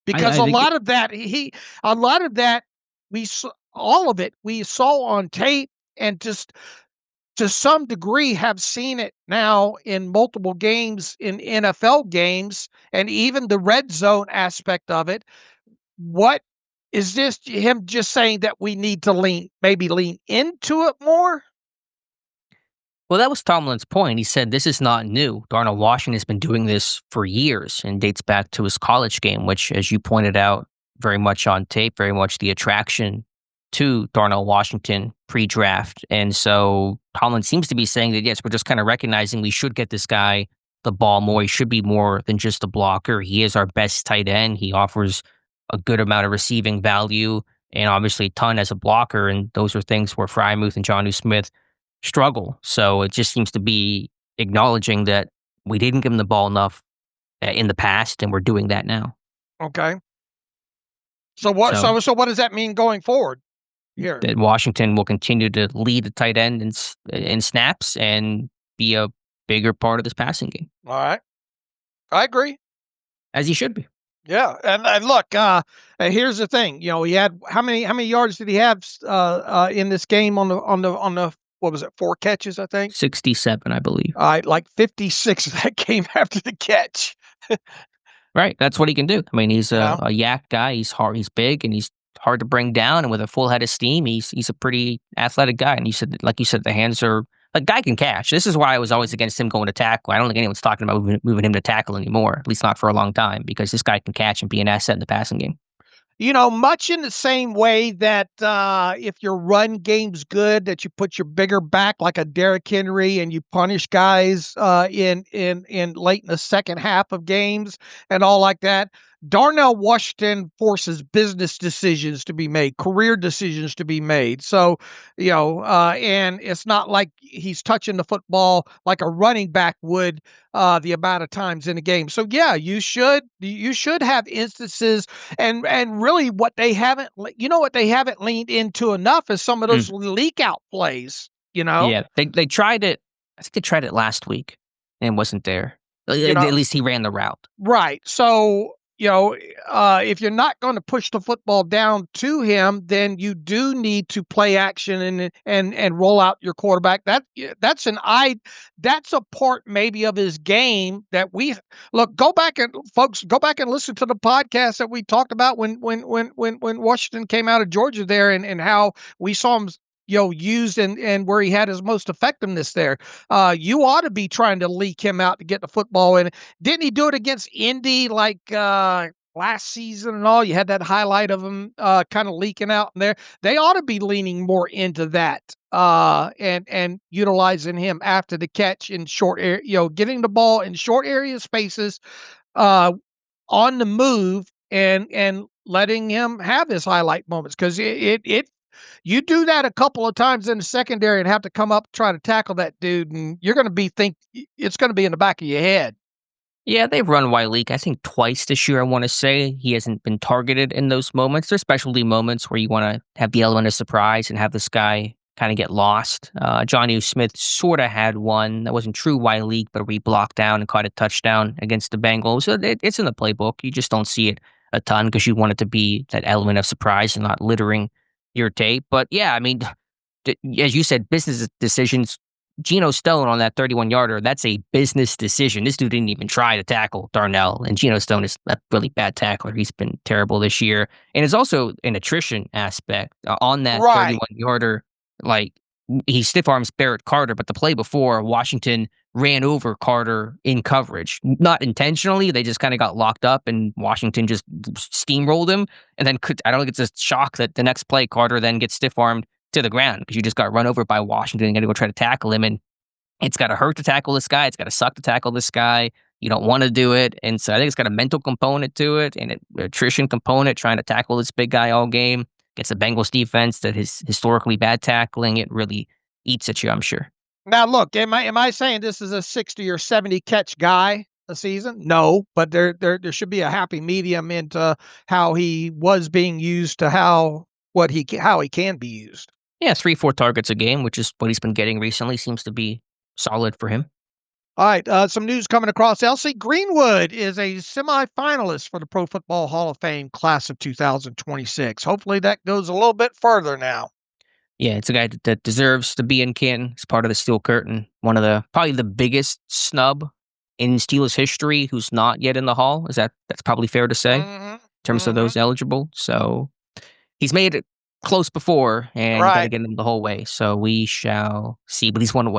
D: Because a lot of that all of it we saw on tape, and just to some degree have seen it now in multiple games in NFL games, and even the red zone aspect of it. What is this, him just saying that we need to lean into it more?
C: Well, that was Tomlin's point. He said this is not new. Darnell Washington has been doing this for years and dates back to his college game, which, as you pointed out, very much on tape, very much the attraction to Darnell Washington pre-draft. And so Tomlin seems to be saying that, yes, we're just kind of recognizing we should get this guy the ball more. He should be more than just a blocker. He is our best tight end. He offers a good amount of receiving value and obviously a ton as a blocker. And those are things where Frymouth and Jonnu Smith struggle. So it just seems to be acknowledging that we didn't give him the ball enough in the past, and we're doing that now.
D: Okay. So what does that mean going forward here?
C: That Washington will continue to lead the tight end in snaps and be a bigger part of this passing game.
D: All right. I agree.
C: As he should be.
D: Yeah, and look, here's the thing. He had how many yards did he have in this game on the what was it, 4 catches, I think?
C: 67, I believe.
D: Like 56 of that came after the catch.
C: Right, that's what he can do. I mean, he's a yak guy. He's hard, he's big, and he's hard to bring down. And with a full head of steam, he's a pretty athletic guy. And like you said, the hands are. A guy can catch. This is why I was always against him going to tackle. I don't think anyone's talking about moving him to tackle anymore, at least not for a long time, because this guy can catch and be an asset in the passing game.
D: Much in the same way that if your run game's good, that you put your bigger back like a Derrick Henry and you punish guys in late in the second half of games and all like that. Darnell Washington forces business decisions to be made, career decisions to be made. So, and it's not like he's touching the football like a running back would the amount of times in a game. So, yeah, you should have instances, and really what they haven't leaned into enough is some of those leak out plays.
C: Yeah, they tried it. I think they tried it last week and it wasn't there. At least he ran the route.
D: Right. So. If you're not going to push the football down to him, then you do need to play action and roll out your quarterback. That's a part maybe of his game that we look. Go back and listen to the podcast that we talked about when Washington came out of Georgia there, and how we saw him used and where he had his most effectiveness there. You ought to be trying to leak him out to get the football in. Didn't he do it against Indy like last season and all? You had that highlight of him kind of leaking out in there. They ought to be leaning more into that and utilizing him after the catch in short area, getting the ball in short area spaces on the move and letting him have his highlight moments, because you do that a couple of times in the secondary and have to come up try to tackle that dude, and you're going to think it's going to be in the back of your head.
C: Yeah, they've run Wyleek, I think, twice this year, I want to say. He hasn't been targeted in those moments. There's specialty moments where you want to have the element of surprise and have this guy kind of get lost. Jonnu Smith sort of had one that wasn't true Wyleek, but where he blocked down and caught a touchdown against the Bengals. So it's in the playbook. You just don't see it a ton because you want it to be that element of surprise and not littering your tape. But yeah, I mean, as you said, business decisions. Geno Stone on that 31-yarder, that's a business decision. This dude didn't even try to tackle Darnell, and Geno Stone is a really bad tackler. He's been terrible this year. And it's also an attrition aspect on that 31-yarder. Like, he stiff arms Barrett Carter, but the play before, Washington ran over Carter in coverage. Not intentionally. They just kind of got locked up and Washington just steamrolled him. And then I don't think it's a shock that the next play Carter then gets stiff-armed to the ground because you just got run over by Washington and got to go try to tackle him. And it's got to hurt to tackle this guy. It's got to suck to tackle this guy. You don't want to do it. And so I think it's got a mental component to it and an attrition component, trying to tackle this big guy all game. Gets the Bengals defense that is historically bad tackling. It really eats at you, I'm sure.
D: Now, look, am I saying this is a 60 or 70 catch guy a season? No, but there should be a happy medium into how he was being used to how he can be used.
C: Yeah, 3-4 targets a game, which is what he's been getting recently. Seems to be solid for him.
D: All right, some news coming across. LC Greenwood is a semifinalist for the Pro Football Hall of Fame class of 2026. Hopefully that goes a little bit further now.
C: Yeah, it's a guy that deserves to be in Canton. He's part of the Steel Curtain. One of probably the biggest snub in Steelers history who's not yet in the Hall. That's probably fair to say in terms of those eligible. So he's made it close before, and you got to get him the whole way. So we shall see. But he's one of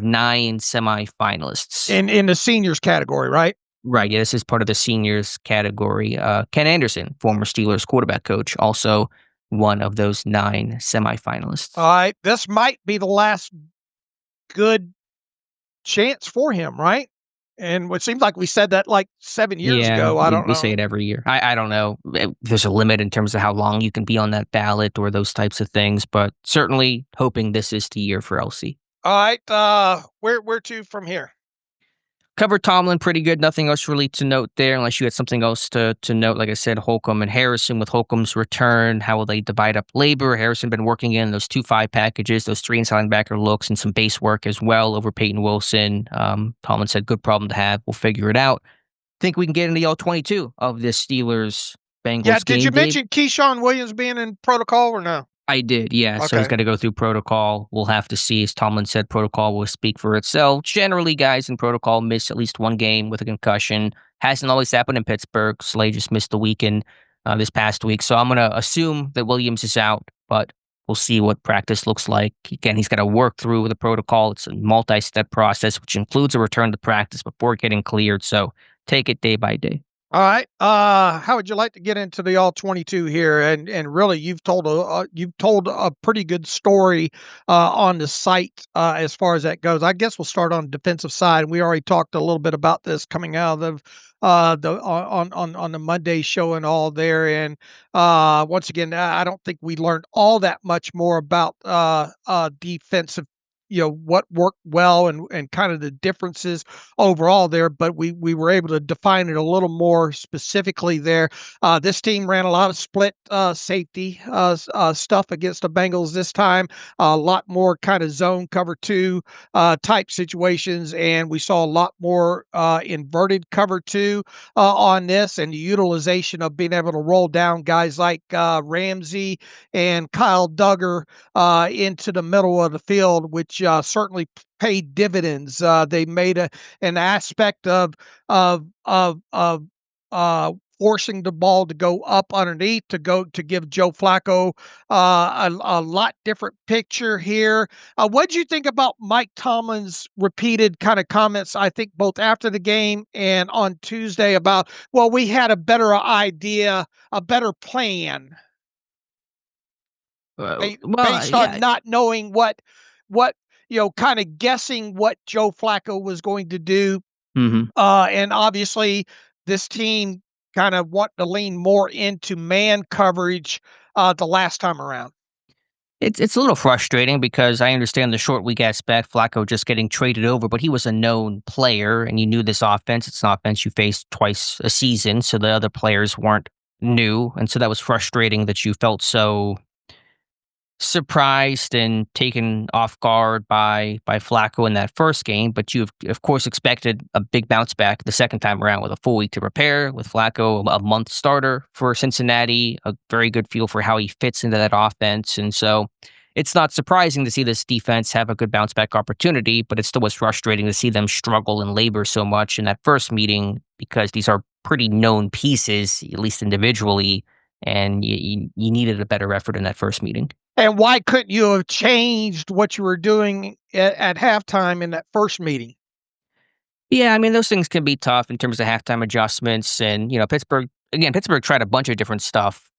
C: 9 semifinalists
D: in the seniors category, right?
C: Right. Yeah, this is part of the seniors category. Ken Anderson, former Steelers quarterback coach, also one of those 9 semifinalists.
D: All right, this might be the last good chance for him, right? And it seems like we said that like 7 years ago. I don't know.
C: We say it every year. I don't know. There's a limit in terms of how long you can be on that ballot or those types of things, but certainly hoping this is the year for LC.
D: All right. Where to from here?
C: Covered Tomlin pretty good. Nothing else really to note there, unless you had something else to note. Like I said, Holcomb and Harrison. With Holcomb's return, how will they divide up labor? Harrison been working in those 2-5 packages, those 3 inside linebacker looks, and some base work as well over Peyton Wilson. Tomlin said, good problem to have. We'll figure it out. Think we can get into the All-22 of this Steelers Bengals game.
D: Yeah, did you mention Keyshawn Williams being in protocol or no?
C: I did, yeah. Okay. So he's got to go through protocol. We'll have to see. As Tomlin said, protocol will speak for itself. Generally, guys in protocol miss at least one game with a concussion. Hasn't always happened in Pittsburgh. Slay just missed the weekend this past week. So I'm going to assume that Williams is out, but we'll see what practice looks like. Again, he's got to work through the protocol. It's a multi-step process, which includes a return to practice before getting cleared. So take it day by day.
D: All right. How would you like to get into the All-22 here? And really, you've told a pretty good story on the site as far as that goes. I guess we'll start on the defensive side. We already talked a little bit about this coming out of on the Monday show and all there. And once again, I don't think we learned all that much more about defensive, what worked well and kind of the differences overall there, but we were able to define it a little more specifically there. This team ran a lot of split safety stuff against the Bengals this time, a lot more kind of zone cover 2 type situations, and we saw a lot more inverted cover 2 on this, and the utilization of being able to roll down guys like Ramsey and Kyle Duggar into the middle of the field, which certainly paid dividends. They made an aspect of forcing the ball to go up underneath to give Joe Flacco a lot different picture here. What did you think about Mike Tomlin's repeated kind of comments, I think both after the game and on Tuesday, about, well, we had a better idea, a better plan, based on not knowing what kind of guessing what Joe Flacco was going to do. And obviously this team kind of want to lean more into man coverage the last time around.
C: It's a little frustrating because I understand the short week aspect, Flacco just getting traded over, but he was a known player and you knew this offense. It's an offense you faced twice a season, so the other players weren't new. And so that was frustrating that you felt so surprised and taken off guard by Flacco in that first game, but you of course expected a big bounce back the second time around with a full week to prepare, with Flacco a month starter for Cincinnati, a very good feel for how he fits into that offense. And so it's not surprising to see this defense have a good bounce back opportunity, but it still was frustrating to see them struggle and labor so much in that first meeting because these are pretty known pieces, at least individually, and you needed a better effort in that first meeting.
D: And why couldn't you have changed what you were doing at halftime in that first meeting?
C: Yeah, I mean, those things can be tough in terms of halftime adjustments. And, Pittsburgh, again, Pittsburgh tried a bunch of different stuff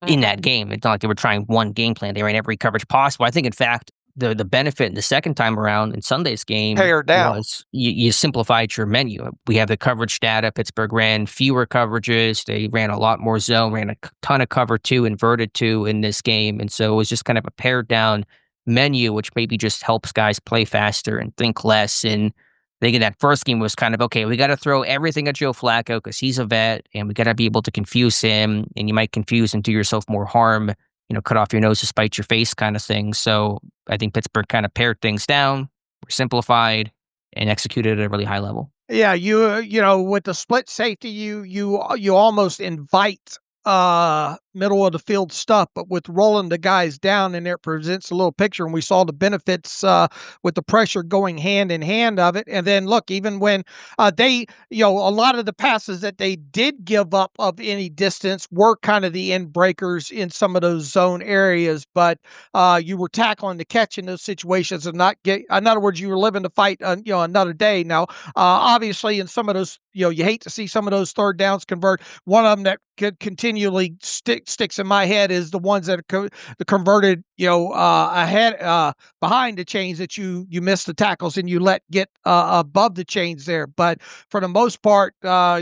C: in that game. It's not like they were trying one game plan. They ran every coverage possible. I think, in fact, the benefit in the second time around in Sunday's game
D: Pare down.
C: was you simplified your menu. We have the coverage data. Pittsburgh ran fewer coverages. They ran a lot more zone, ran a ton of cover two, inverted two in this game. And so it was just kind of a pared down menu, which maybe just helps guys play faster and think less. And I think in that first game was kind of, okay, we got to throw everything at Joe Flacco because he's a vet and we got to be able to confuse him, and you might confuse and do yourself more harm, cut off your nose to spite your face kind of thing. So I think Pittsburgh kind of pared things down, simplified, and executed at a really high level.
D: Yeah, with the split safety, you almost invite middle of the field stuff, but with rolling the guys down in there presents a little picture, and we saw the benefits with the pressure going hand in hand of it. And then look, even when they, a lot of the passes that they did give up of any distance were kind of the end breakers in some of those zone areas, but you were tackling the catch in those situations and not get. In other words, you were living to fight, another day. Now, obviously, in some of those, you hate to see some of those third downs convert. One of them that could continually sticks in my head is the ones that are converted, ahead, behind the chains that you miss the tackles and you let get above the chains there. But for the most part,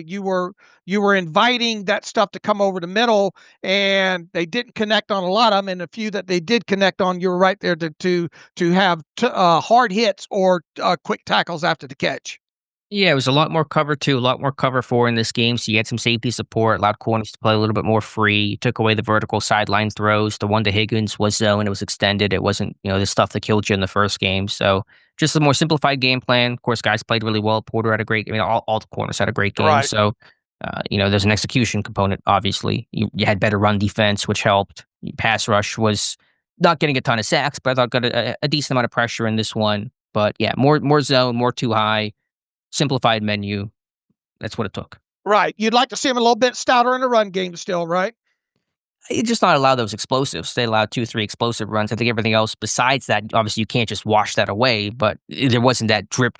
D: you were inviting that stuff to come over the middle, and they didn't connect on a lot of them. And a few that they did connect on, you were right there to have hard hits or quick tackles after the catch.
C: Yeah, it was a lot more cover two, a lot more cover four in this game. So you had some safety support, allowed corners to play a little bit more free. You took away the vertical sideline throws. The one to Higgins was zone. It was extended. It wasn't, the stuff that killed you in the first game. So just a more simplified game plan. Of course, guys played really well. Porter had a great, all the corners had a great game.
D: Right.
C: So, there's an execution component, obviously. You had better run defense, which helped. Pass rush was not getting a ton of sacks, but I thought got a decent amount of pressure in this one. But yeah, more zone, more too high. Simplified menu. That's what it took.
D: Right. You'd like to see them a little bit stouter in the run game still, right?
C: You just not allow those explosives. They allowed 2-3 explosive runs. I think everything else besides that, obviously you can't just wash that away, but there wasn't that drip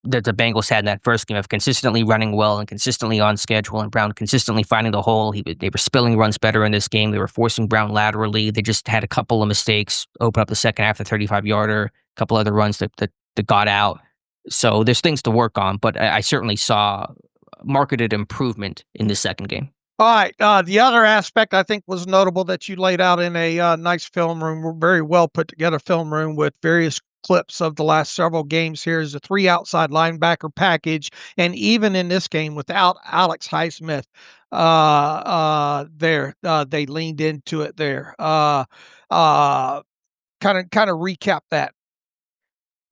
C: that the Bengals had in that first game of consistently running well and consistently on schedule, and Brown consistently finding the hole. They were spilling runs better in this game. They were forcing Brown laterally. They just had a couple of mistakes, open up the second half, the 35-yarder, a couple other runs that got out. So there's things to work on, but I certainly saw marketed improvement in the second game.
D: All right. The other aspect I think was notable that you laid out in a nice film room, very well put together film room with various clips of the last several games here is the 3 outside linebacker package. And even in this game without Alex Highsmith, they leaned into it there. Kind of recap that.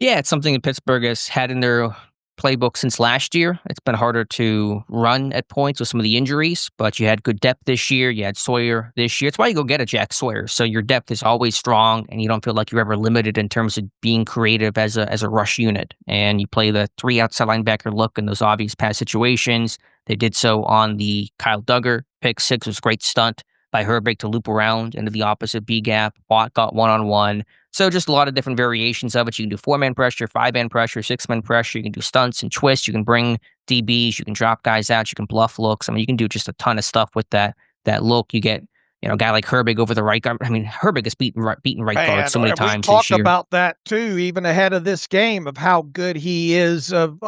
C: Yeah, it's something that Pittsburgh has had in their playbook since last year. It's been harder to run at points with some of the injuries, but you had good depth this year. You had Sawyer this year. It's why you go get a Jack Sawyer. So your depth is always strong, and you don't feel like you're ever limited in terms of being creative as a rush unit. And you play the 3 outside linebacker look in those obvious pass situations. They did so on the Kyle Duggar pick six. Was a great stunt by Herbig to loop around into the opposite B gap. Watt got one-on-one. So just a lot of different variations of it. You can do 4-man pressure, 5-man pressure, 6-man pressure. You can do stunts and twists. You can bring DBs. You can drop guys out. You can bluff looks. I mean, you can do just a ton of stuff with that look. You get, a guy like Herbig over the right guard. I mean, Herbig has beaten right guard so many times
D: we
C: this year.
D: talked about that too, even ahead of this game, of how good he is of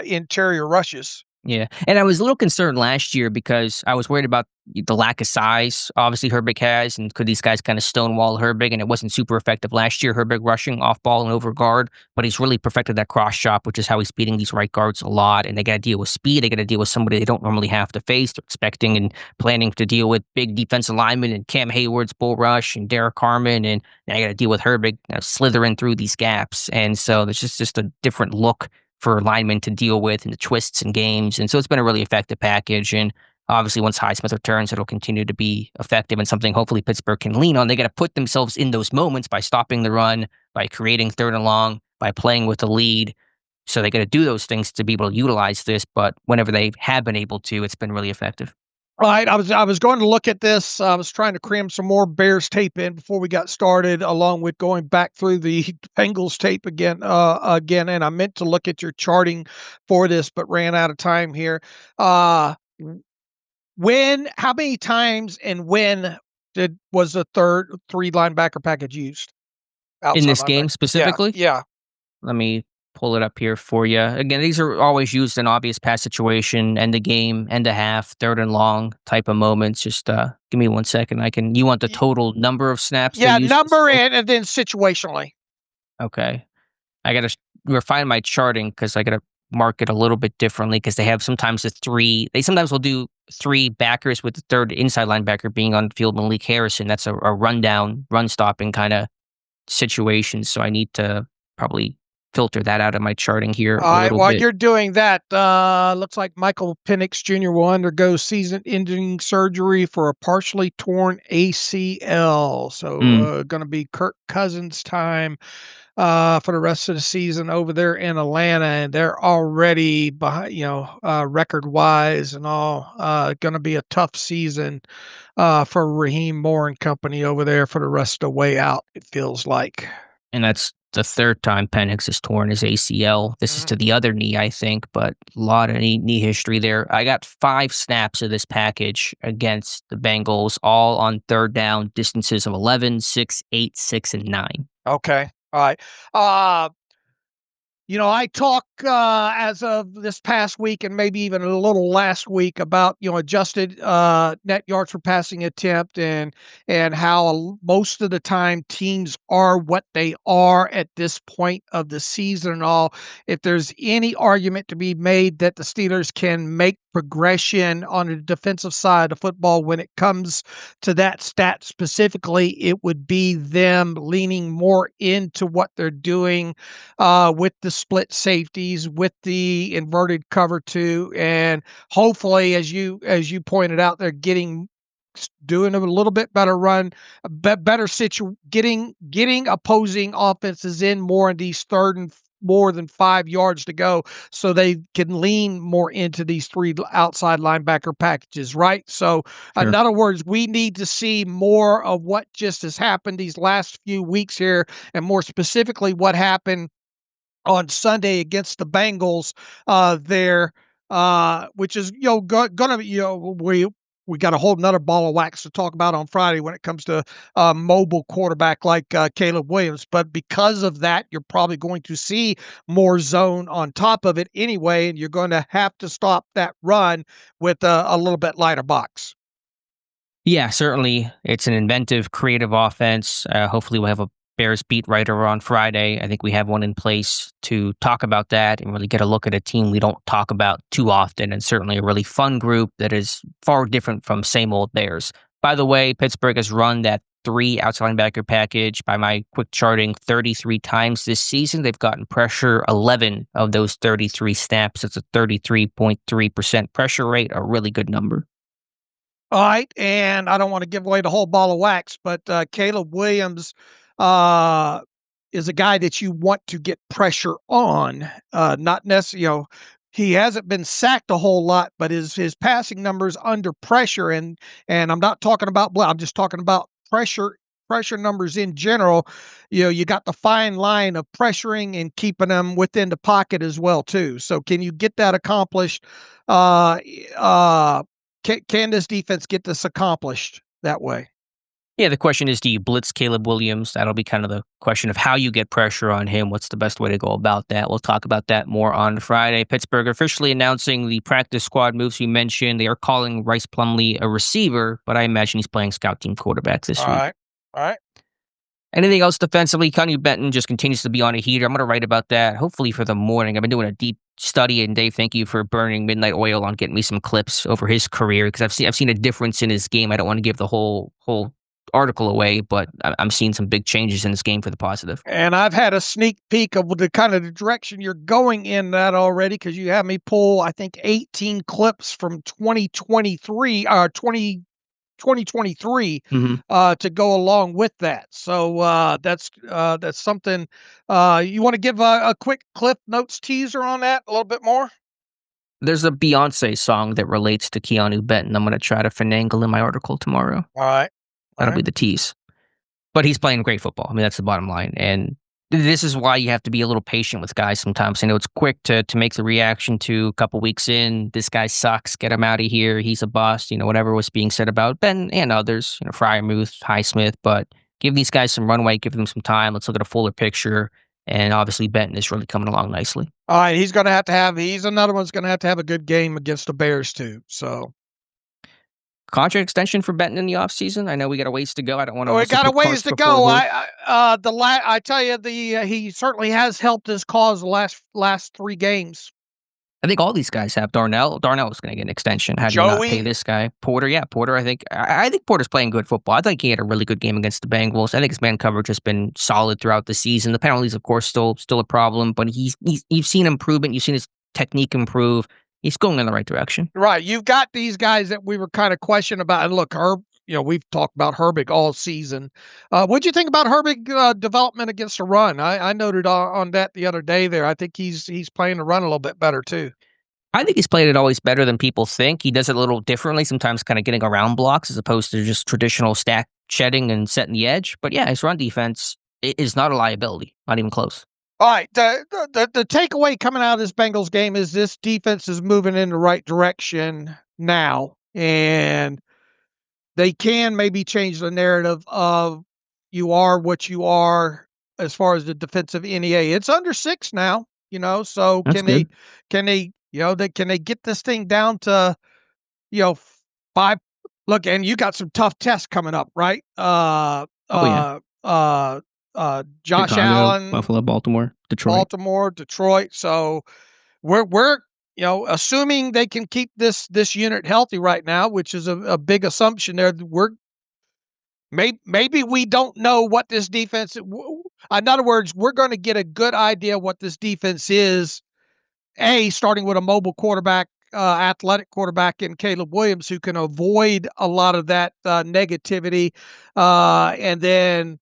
D: interior rushes.
C: Yeah, and I was a little concerned last year because I was worried about the lack of size. Obviously, Herbig has, and could these guys kind of stonewall Herbig? And it wasn't super effective last year. Herbig rushing off ball and over guard, but he's really perfected that cross chop, which is how he's beating these right guards a lot. And they got to deal with speed. They got to deal with somebody they don't normally have to face. They're expecting and planning to deal with big defensive linemen and Cam Hayward's bull rush and Derek Harmon, and now you got to deal with Herbig slithering through these gaps. And so there's just a different look for linemen to deal with and the twists and games. And so it's been a really effective package. And obviously once Highsmith returns, it'll continue to be effective and something hopefully Pittsburgh can lean on. They got to put themselves in those moments by stopping the run, by creating third and long, by playing with the lead. So they got to do those things to be able to utilize this. But whenever they have been able to, it's been really effective.
D: All right, I was going to look at this. I was trying to cram some more Bears tape in before we got started, along with going back through the Bengals tape again. And I meant to look at your charting for this, but ran out of time here. How many times and when was the three linebacker package used?
C: In
D: Outside
C: this game
D: linebacker. Yeah,
C: specifically?
D: yeah.
C: Let me pull it up here for you. Again, these are always used in obvious pass situation, end of game, end of half, third and long type of moments. Just give me 1 second. You want the total number of snaps they
D: Yeah,
C: use?
D: number and then situationally.
C: Okay. I got to refine my charting because I got to mark it a little bit differently because they have sometimes they sometimes will do three backers with the third inside linebacker being on the field, Malik Harrison. That's a rundown, run stopping kind of situation. So I need to probably filter that out of my charting here
D: All
C: a
D: right,
C: little
D: while
C: bit.
D: you're doing that, looks like Michael Penix Jr. will undergo season-ending surgery for a partially torn ACL. So, going to be Kirk Cousins' time for the rest of the season over there in Atlanta, and they're already behind, record-wise and all. Going to be a tough season for Raheem Moore and company over there for the rest of the way out, it feels like.
C: And that's the third time Penix has torn his ACL. This is to the other knee, I think, but a lot of knee history there. I got 5 snaps of this package against the Bengals, all on third down distances of 11, 6, 8, 6, and 9.
D: Okay. All right. I talk as of this past week and maybe even a little last week about adjusted net yards per passing attempt and how most of the time teams are what they are at this point of the season and all. If there's any argument to be made that the Steelers can make progression on the defensive side of football when it comes to that stat specifically, it would be them leaning more into what they're doing with the split safeties, with the inverted cover 2, and hopefully, as you pointed out, they're doing a little bit better run, getting opposing offenses in more in these third and more than 5 yards to go, so they can lean more into these 3 outside linebacker packages, right? So, in other words, we need to see more of what just has happened these last few weeks here, and more specifically, what happened on Sunday against the Bengals there, which is gonna be we got a whole nother ball of wax to talk about on Friday when it comes to mobile quarterback like Caleb Williams. But because of that, you're probably going to see more zone on top of it anyway, and you're going to have to stop that run with a little bit lighter box.
C: Yeah, certainly. It's an inventive, creative offense. Hopefully, we'll have a Bears beat writer on Friday. I think we have one in place to talk about that and really get a look at a team we don't talk about too often, and certainly a really fun group that is far different from same old Bears. By the way, Pittsburgh has run that 3 outside linebacker package by my quick charting 33 times this season. They've gotten pressure 11 of those 33 snaps. It's a 33.3% pressure rate, a really good number.
D: All right, and I don't want to give away the whole ball of wax, but Caleb Williams is a guy that you want to get pressure on, not necessarily. He hasn't been sacked a whole lot, but his passing numbers under pressure, and I'm not talking about I'm just talking about pressure numbers in general. You got the fine line of pressuring and keeping them within the pocket as well too. So can you get that accomplished? Can this defense get this accomplished that way?
C: Yeah, the question is, do you blitz Caleb Williams? That'll be kind of the question of how you get pressure on him. What's the best way to go about that? We'll talk about that more on Friday. Pittsburgh officially announcing the practice squad moves we mentioned. They are calling Rhys Plumlee a receiver, but I imagine he's playing scout team quarterback this week.
D: All right.
C: Anything else defensively? Connie Benton just continues to be on a heater. I'm going to write about that, hopefully for the morning. I've been doing a deep study, and Dave, thank you for burning midnight oil on getting me some clips over his career, because I've seen a difference in his game. I don't want to give the whole article away, but I'm seeing some big changes in this game for the positive.
D: And I've had a sneak peek of the kind of the direction you're going in that already, because you have me pull, I think, 18 clips from 2023 to go along with that. So that's something. You want to give a quick Cliff Notes teaser on that a little bit more?
C: There's a Beyonce song that relates to Keanu Benton. I'm going to try to finagle in my article tomorrow.
D: All right.
C: That'll be the tease. But he's playing great football. I mean, that's the bottom line. And this is why you have to be a little patient with guys sometimes. I know it's quick to make the reaction to a couple weeks in. This guy sucks. Get him out of here. He's a bust. Whatever was being said about Ben and others. Fryermuth, Highsmith. But give these guys some runway. Give them some time. Let's look at a fuller picture. And obviously, Benton is really coming along nicely.
D: All right, he's going to have he's another one's going to have a good game against the Bears too. So,
C: contract extension for Benton in the offseason? I know we got a ways to go. I don't want to.
D: We got a ways to go. I tell you, he certainly has helped his cause the last 3 games.
C: I think all these guys have. Darnell was going to get an extension. How do you not pay this guy? Porter, Porter. I think Porter's playing good football. I think he had a really good game against the Bengals. I think his man coverage has been solid throughout the season. The penalties, of course, still a problem, but you've seen improvement. You've seen his technique improve. He's going in the right direction.
D: Right. You've got these guys that we were kind of questioning about. And look, Herb, we've talked about Herbig all season. What'd you think about Herbig development against the run? I noted on that the other day there. I think he's playing the run a little bit better too.
C: I think he's played it always better than people think. He does it a little differently, sometimes kind of getting around blocks as opposed to just traditional stack shedding and setting the edge. But yeah, his run defense is not a liability, not even close.
D: All right, the takeaway coming out of this Bengals game is this defense is moving in the right direction now, and they can maybe change the narrative of you are what you are as far as the defensive NEA. It's under 6 now, so
C: That's
D: can they can they get this thing down to 5? Look, and you got some tough tests coming up, right? Josh
C: Chicago,
D: Allen,
C: Buffalo, Baltimore,
D: Detroit. So we're assuming they can keep this unit healthy right now, which is a big assumption there. Maybe we don't know what this defense. In other words, we're going to get a good idea what this defense is. Starting with a mobile quarterback, athletic quarterback in Caleb Williams, who can avoid a lot of that negativity, and then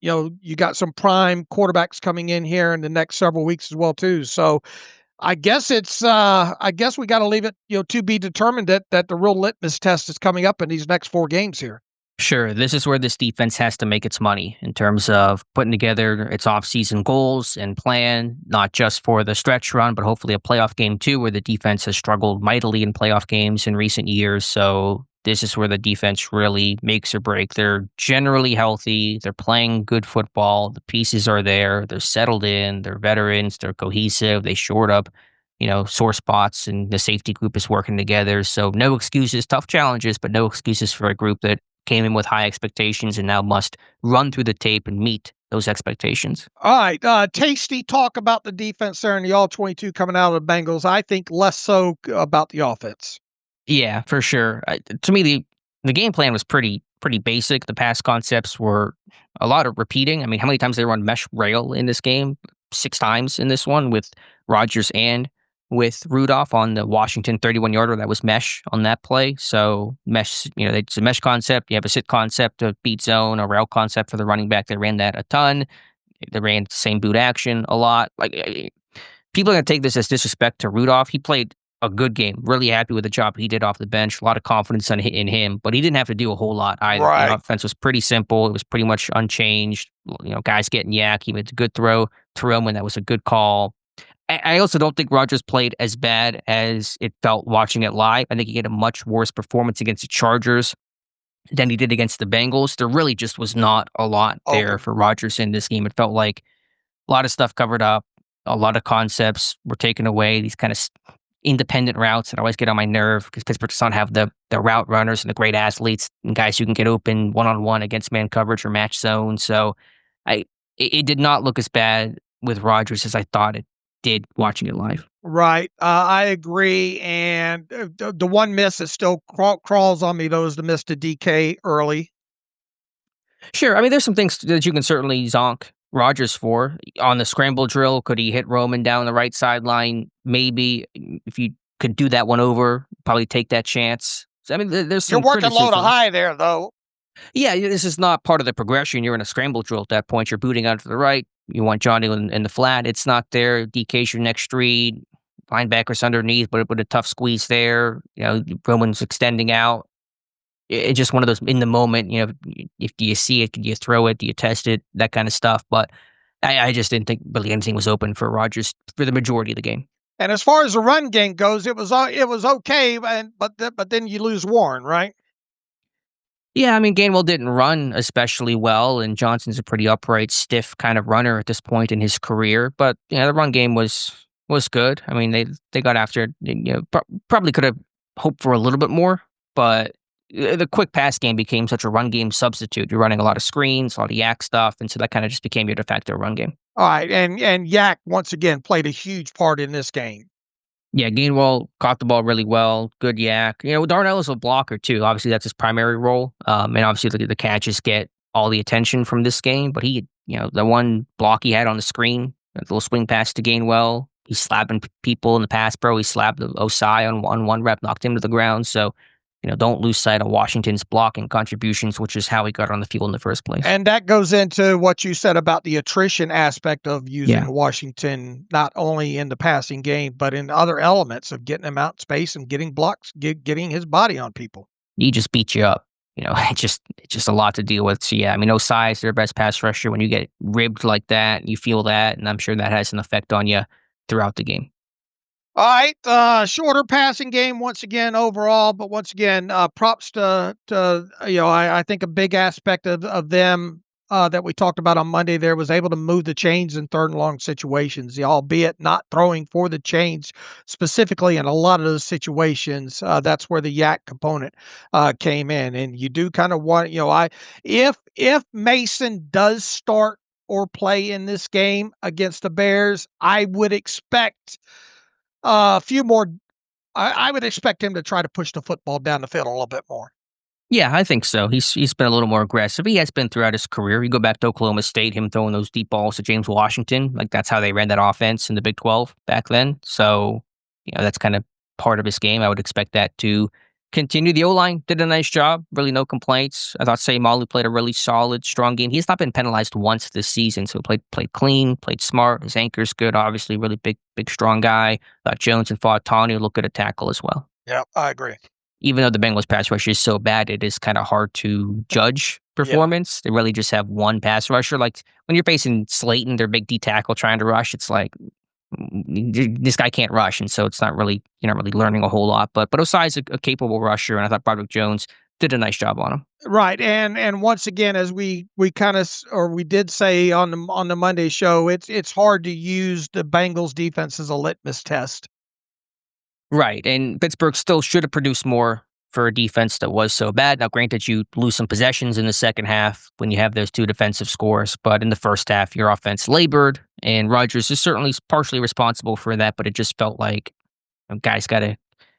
D: you got some prime quarterbacks coming in here in the next several weeks as well too. So I guess we got to leave it to be determined that the real litmus test is coming up in these next 4 games here.
C: Sure, this is where this defense has to make its money in terms of putting together its offseason goals and plan, not just for the stretch run, but hopefully a playoff game too, where the defense has struggled mightily in playoff games in recent years. So this is where the defense really makes or break. They're generally healthy. They're playing good football. The pieces are there. They're settled in. They're veterans. They're cohesive. They shored up, sore spots, and the safety group is working together. So no excuses, tough challenges, but no excuses for a group that came in with high expectations and now must run through the tape and meet those expectations.
D: All right. Tasty talk about the defense there in the All-22 coming out of the Bengals. I think less so about the offense.
C: Yeah, for sure. To me, the game plan was pretty basic. The pass concepts were a lot of repeating. I mean, how many times they run mesh rail in this game? 6 times in this one with Rodgers and with Rudolph on the Washington 31-yarder. That was mesh on that play. So mesh, it's a mesh concept. You have a sit concept, a beat zone, a rail concept for the running back. They ran that a ton. They ran the same boot action a lot. Like, people are going to take this as disrespect to Rudolph. He played a good game. Really happy with the job he did off the bench. A lot of confidence in him, but he didn't have to do a whole lot either.
D: Right.
C: The offense was pretty simple. It was pretty much unchanged. Guys getting yak. He made a good throw to Roman. That was a good call. I also don't think Rodgers played as bad as it felt watching it live. I think he had a much worse performance against the Chargers than he did against the Bengals. There really just was not a lot there for Rodgers in this game. It felt like a lot of stuff covered up, a lot of concepts were taken away, these kind of independent routes that always get on my nerve because Pittsburgh does not have the route runners and the great athletes and guys who can get open one-on-one against man coverage or match zone. So it did not look as bad with Rodgers as I thought it did watching it live.
D: Right. I agree. And the one miss that still crawls on me, though, is the miss to DK early.
C: Sure. I mean, there's some things that you can certainly zonk Rodgers for. On the scramble drill, could he hit Roman down the right sideline? Maybe. If you could do that one over, probably take that chance. So, I mean, there's some
D: You're working low to high there, though.
C: Yeah, this is not part of the progression. You're in a scramble drill at that point. You're booting out to the right. You want Johnny in the flat. It's not there. DK's your next read. linebackers underneath, but with a tough squeeze there. Roman's extending out. It's just one of those in the moment. If do you see it, do you throw it, do you test it, that kind of stuff. But I just didn't think really anything was open for Rodgers for the majority of the game.
D: And as far as the run game goes, it was okay, but then you lose Warren, right?
C: Yeah, I mean, Gainwell didn't run especially well, and Johnson's a pretty upright, stiff kind of runner at this point in his career. But the run game was good. I mean, they got after it. Probably could have hoped for a little bit more, but the quick pass game became such a run game substitute. You're running a lot of screens, a lot of yak stuff, and so that kind of just became your de facto run game.
D: All right, and Yak once again played a huge part in this game.
C: Yeah, Gainwell caught the ball really well. Good yak. Darnell is a blocker too. Obviously, that's his primary role. And obviously, the catches get all the attention from this game. But he, the one block he had on the screen, the little swing pass to Gainwell, he's slapping people in the pass pro. He slapped Osai on one rep, knocked him to the ground. So, don't lose sight of Washington's blocking contributions, which is how he got on the field in the first place.
D: And that goes into what you said about the attrition aspect of using Washington, not only in the passing game, but in other elements of getting him out in space and getting blocks, getting his body on people.
C: He just beats you up. It's just a lot to deal with. So, yeah, I mean, Osai is their best pass rusher. When you get ribbed like that, you feel that, and I'm sure that has an effect on you throughout the game.
D: All right, shorter passing game once again overall, but once again, props to I think a big aspect of them that we talked about on Monday there was able to move the chains in third and long situations, albeit not throwing for the chains specifically in a lot of those situations. That's where the yak component came in, and you do kind of want if Mason does start or play in this game against the Bears, I would expect a few more. I would expect him to try to push the football down the field a little bit more.
C: Yeah, I think so. He's been a little more aggressive. He has been throughout his career. You go back to Oklahoma State, him throwing those deep balls to James Washington. Like, that's how they ran that offense in the Big 12 back then. So, that's kind of part of his game. I would expect that to continue. The O-line did a nice job. Really no complaints. I thought Saymalu played a really solid, strong game. He's not been penalized once this season, so he played clean, played smart. His anchor's good, obviously. Really big, strong guy. Thought Jones and Fautani look good at tackle as well.
D: Yeah, I agree.
C: Even though the Bengals pass rush is so bad, it is kind of hard to judge performance. They really just have one pass rusher. Like, when you're facing Slayton, their big D tackle trying to rush, it's like, this guy can't rush, and so you're not really learning a whole lot. But Osai's a capable rusher, and I thought Broderick Jones did a nice job on him.
D: Right, and once again, as we did say on the Monday show, it's hard to use the Bengals defense as a litmus test.
C: Right, and Pittsburgh still should have produced more for a defense that was so bad. Now, granted, you lose some possessions in the second half when you have those two defensive scores, but in the first half, your offense labored, and Rodgers is certainly partially responsible for that, but it just felt like guys got to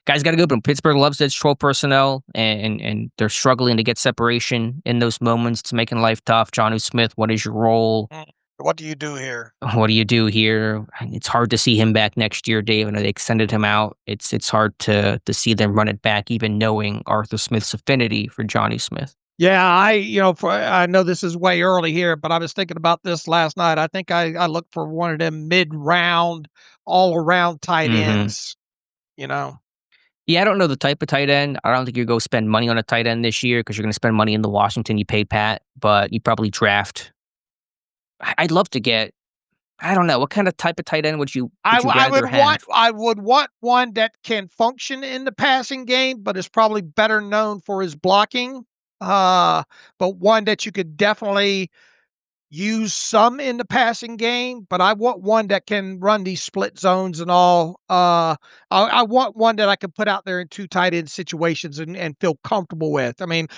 C: go. But Pittsburgh loves its control personnel, and they're struggling to get separation in those moments. It's making life tough. Jonnu Smith, what is your role?
D: What do you do here?
C: What do you do here? It's hard to see him back next year, Dave. And they extended him out. It's hard to see them run it back, even knowing Arthur Smith's affinity for Jonnu Smith.
D: Yeah, I know this is way early here, but I was thinking about this last night. I think I looked for one of them mid-round, all-around tight ends. Yeah,
C: I don't know the type of tight end. I don't think you go spend money on a tight end this year because you're going to spend money in the Washington. You pay Pat, but you probably draft. I'd love to get. I don't know what kind of type of tight end would you rather have?
D: I would want one that can function in the passing game, but is probably better known for his blocking. But one that you could definitely use some in the passing game. But I want one that can run these split zones and all. I want one that I can put out there in two tight end situations and feel comfortable with. I mean,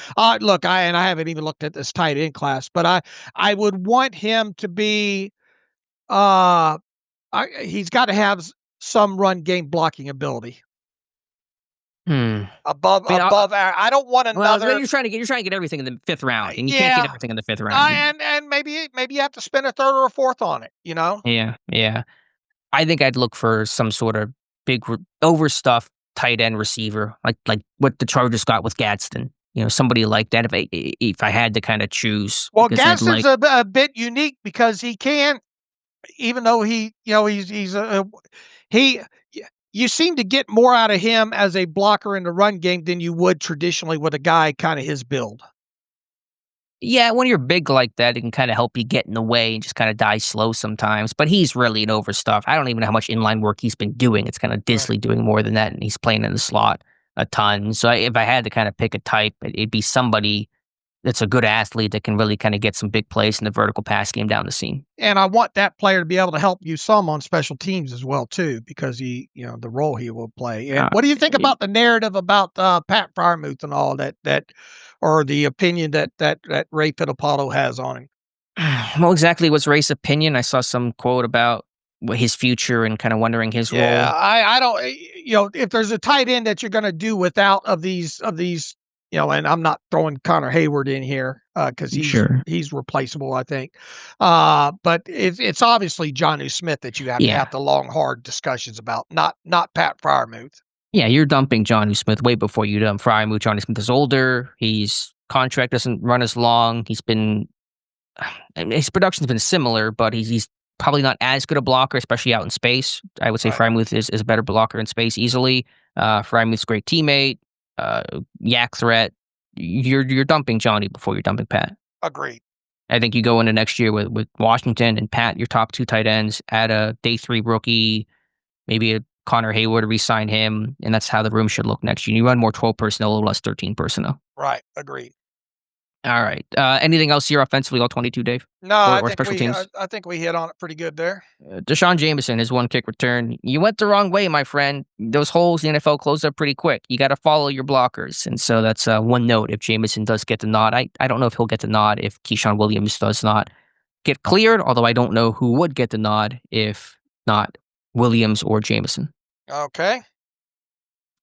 D: look, I haven't even looked at this tight end class, but I would want him to be. He's got to have some run game blocking ability. Above. I don't want another.
C: Well, you're trying to get everything in the fifth round, and you can't get everything in the fifth round.
D: And maybe you have to spend a third or a fourth on it.
C: Yeah. I think I'd look for some sort of big overstuffed tight end receiver, like what the Chargers got with Gadsden. Somebody like that. If I had to kind of choose.
D: Well, Gadsden's a bit unique because he can, even though you seem to get more out of him as a blocker in the run game than you would traditionally with a guy kind of his build.
C: Yeah, when you're big like that, it can kind of help you get in the way and just kind of die slow sometimes. But he's really an overstuff. I don't even know how much inline work he's been doing. It's kind of Disley doing more than that, and he's playing in the slot a ton. So if I had to kind of pick a type, it'd be somebody that's a good athlete that can really kind of get some big plays in the vertical pass game down the seam.
D: And I want that player to be able to help you some on special teams as well too, because the role he will play. And what do you think about the narrative about Pat Freiermuth and all that, or the opinion that Ray Fittipaldo has on him?
C: Well, exactly what's Ray's opinion? I saw some quote about his future and kind of wondering his role.
D: Yeah, I don't, if there's a tight end that you're going to do without of these, and I'm not throwing Connor Hayward in here because he's replaceable, I think. But it's obviously Jonnu Smith that you have to have the long, hard discussions about, not Pat Freiermuth.
C: Yeah, you're dumping Jonnu Smith way before you dump Freiermuth. Jonnu Smith is older. His contract doesn't run as long. His production's been similar, but he's probably not as good a blocker, especially out in space. I would say Freiermuth is a better blocker in space easily. Freiermuth's a great teammate. Yak threat. You're dumping Johnny before you're dumping Pat.
D: Agreed.
C: I think you go into next year with Washington and Pat, your top two tight ends, add a day 3 rookie, maybe a Connor Hayward, re-sign him, and that's how the room should look next year. You run more 12 personnel, a little less 13 personnel.
D: Right. Agreed.
C: All right. Anything else here offensively, all 22, Dave?
D: No,
C: or special teams?
D: I think we hit on it pretty good there.
C: Deshaun Jameson, his one kick return. You went the wrong way, my friend. Those holes in the NFL close up pretty quick. You got to follow your blockers. And so that's one note if Jameson does get the nod. I don't know if he'll get the nod if Keyshawn Williams does not get cleared, although I don't know who would get the nod if not Williams or Jameson.
D: Okay.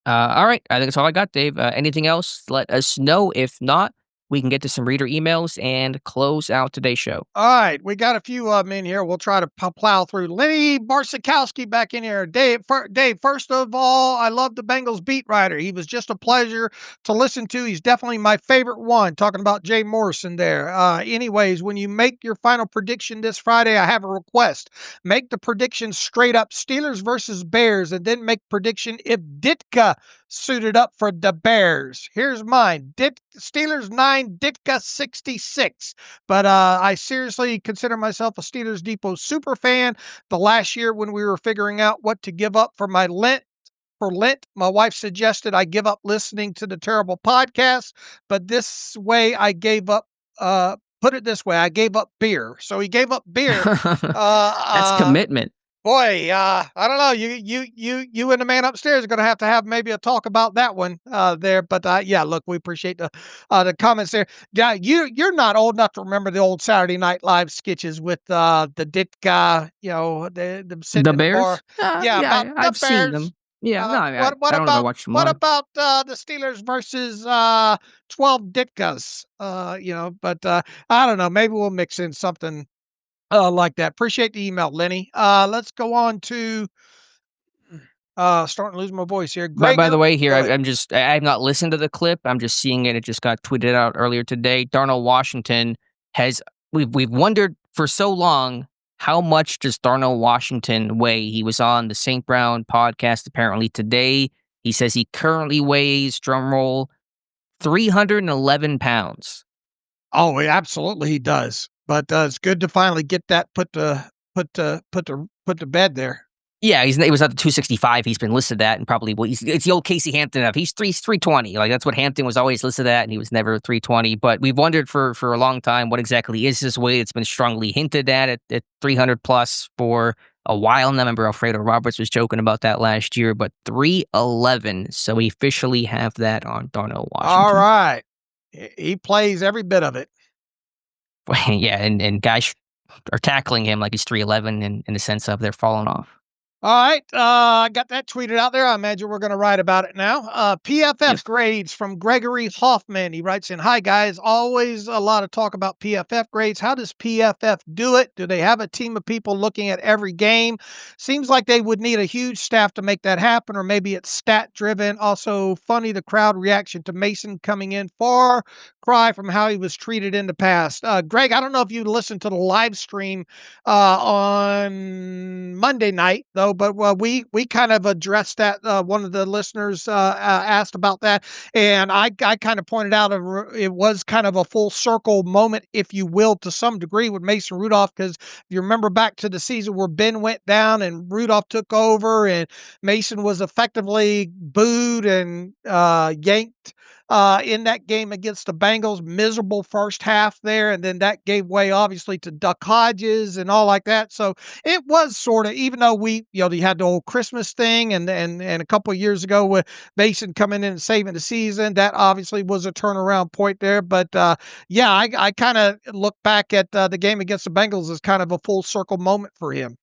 C: All right. I think that's all I got, Dave. Anything else? Let us know. If not, we can get to some reader emails and close out today's show.
D: All right. We got a few of them in here. We'll try to plow through. Lenny Barsakowski back in here. Dave, first of all, I love the Bengals beat writer. He was just a pleasure to listen to. He's definitely my favorite one, talking about Jay Morrison there. Anyways, when you make your final prediction this Friday, I have a request. Make the prediction straight up Steelers versus Bears, and then make prediction if Ditka suited up for the Bears. Here's mine. Steelers 9, Ditka 66. But I seriously consider myself a Steelers Depot super fan. The last year when we were figuring out what to give up for my Lent, my wife suggested I give up listening to the terrible podcast, but this way I gave up put it this way, I gave up beer. So he gave up beer.
C: That's commitment.
D: Boy, I don't know. You and the man upstairs are going to have maybe a talk about that one there. But yeah, look, we appreciate the comments there. Yeah, you're not old enough to remember the old Saturday Night Live sketches with the Ditka, them sitting in the
C: Bears.
D: bar.
C: I've seen them. Yeah, I don't know if I watched them.
D: What about the Steelers versus 12 Ditkas? But I don't know. Maybe we'll mix in something like that. Appreciate the email, Lenny. Let's go on to starting to lose my voice here. Greg,
C: by the way, here I've not listened to the clip. I'm just seeing it. It just got tweeted out earlier today. Darnell Washington we've wondered for so long, how much does Darnell Washington weigh? He was on the St. Brown podcast apparently today. He says he currently weighs, drumroll, 311 pounds.
D: Oh, absolutely he does. But it's good to finally get that put to bed there.
C: Yeah, he was at the 265. He's been listed at, and probably it's the old Casey Hampton of he's 320. Like that's what Hampton was always listed at, and he was never 320. But we've wondered for a long time what exactly is his weight. It's been strongly hinted at 300 plus for a while. And I remember Alfredo Roberts was joking about that last year, but 311. So we officially have that on Darnell Washington.
D: All right, he plays every bit of it.
C: Yeah, and guys are tackling him like he's 311 in the sense of they're falling off.
D: All right, I got that tweeted out there. I imagine we're going to write about it now. PFF grades from Gregory Hoffman. He writes in, "Hi guys, always a lot of talk about PFF grades. How does PFF do it? Do they have a team of people looking at every game? Seems like they would need a huge staff to make that happen, or maybe it's stat driven. Also, funny the crowd reaction to Mason coming in, far cry from how he was treated in the past." Greg, I don't know if you listened to the live stream on Monday night though. ago, but we kind of addressed that. One of the listeners asked about that, and I kind of pointed out it was kind of a full circle moment, if you will, to some degree with Mason Rudolph, because if you remember back to the season where Ben went down and Rudolph took over, and Mason was effectively booed and yanked in that game against the Bengals. Miserable first half there, and then that gave way obviously to Duck Hodges and all like that. So it was sort of, even though you had the old Christmas thing and a couple of years ago with Mason coming in and saving the season, that obviously was a turnaround point there. But yeah, I kind of look back at the game against the Bengals as kind of a full circle moment for him.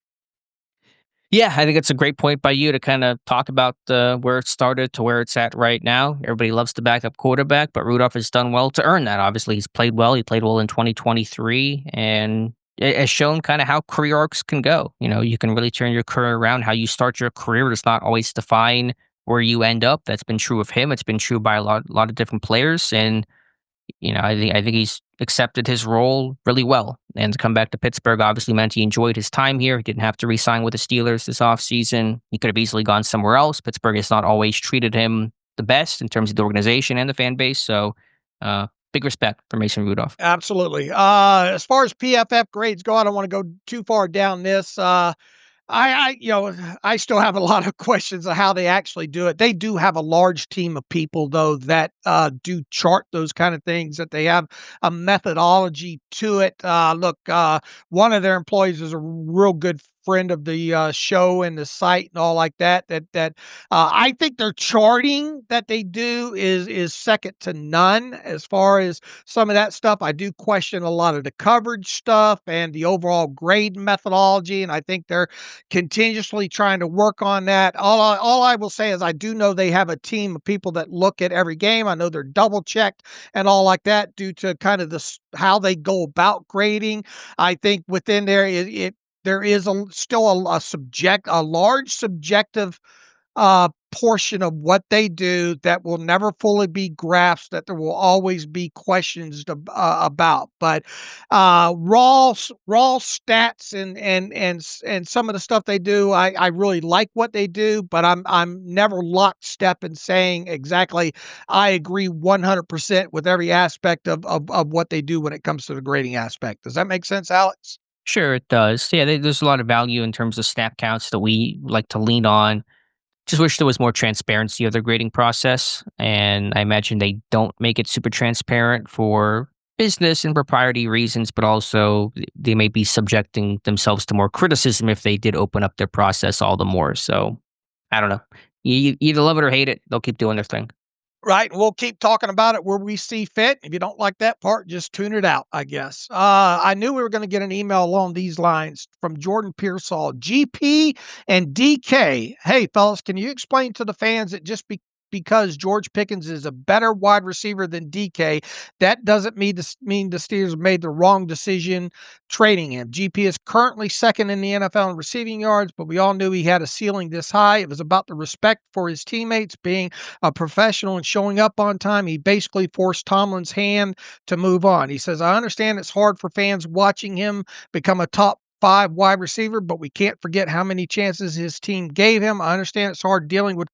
C: Yeah, I think it's a great point by you to kind of talk about where it started to where it's at right now. Everybody loves the backup quarterback, but Rudolph has done well to earn that. Obviously, he's played well. He played well in 2023, and it has shown kind of how career arcs can go. You can really turn your career around. How you start your career does not always define where you end up. That's been true of him. It's been true by a lot of different players, and I think he's accepted his role really well. And to come back to Pittsburgh obviously meant he enjoyed his time here. He didn't have to re-sign with the Steelers this offseason. He could have easily gone somewhere else. Pittsburgh has not always treated him the best in terms of the organization and the fan base. So big respect for Mason Rudolph.
D: Absolutely. As far as PFF grades go, I don't want to go too far down this. I still have a lot of questions of how they actually do it. They do have a large team of people, though, that do chart those kind of things, that they have a methodology to it. Look, one of their employees is a real good friend of the show and the site and all like that. I think their charting that they do is second to none as far as some of that stuff. I do question a lot of the coverage stuff and the overall grade methodology, and I think they're continuously trying to work on that. All I will say is I do know they have a team of people that look at every game. I know they're double checked and all like that due to kind of how they go about grading. I think within there there is still a large subjective portion of what they do that will never fully be grasped, that there will always be questions about. But raw stats and some of the stuff they do, I really like what they do, but I'm never lockstep in saying exactly I agree 100% with every aspect of what they do when it comes to the grading aspect. Does that make sense, Alex?
C: Sure, it does. Yeah, there's a lot of value in terms of snap counts that we like to lean on. Just wish there was more transparency of their grading process, and I imagine they don't make it super transparent for business and propriety reasons, but also they may be subjecting themselves to more criticism if they did open up their process all the more. So, I don't know. You either love it or hate it. They'll keep doing their thing.
D: Right. We'll keep talking about it where we see fit. If you don't like that part, just tune it out, I guess. I knew we were going to get an email along these lines from Jordan Pearsall, GP and DK. Hey, fellas, can you explain to the fans that because George Pickens is a better wide receiver than DK, that doesn't mean the Steelers made the wrong decision trading him. GP is currently second in the NFL in receiving yards, but we all knew he had a ceiling this high. It was about the respect for his teammates, being a professional and showing up on time. He basically forced Tomlin's hand to move on. He says, I understand it's hard for fans watching him become a top 5 wide receiver, but we can't forget how many chances his team gave him. I understand it's hard dealing with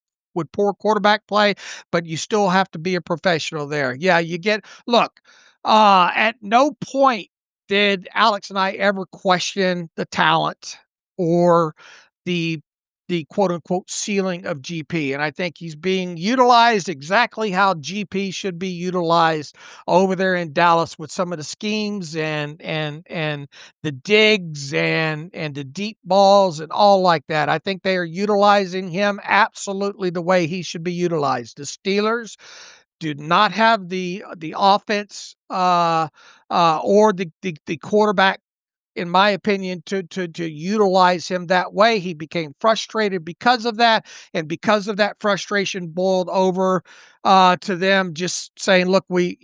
D: poor quarterback play, but you still have to be a professional there. Yeah, look, at no point did Alex and I ever question the talent or the quote unquote ceiling of GP. And I think he's being utilized exactly how GP should be utilized over there in Dallas with some of the schemes and the digs and the deep balls and all like that. I think they are utilizing him absolutely the way he should be utilized. The Steelers do not have the offense or the quarterback, in my opinion, to utilize him that way. He became frustrated because of that, and because of that frustration boiled over to them just saying, look, we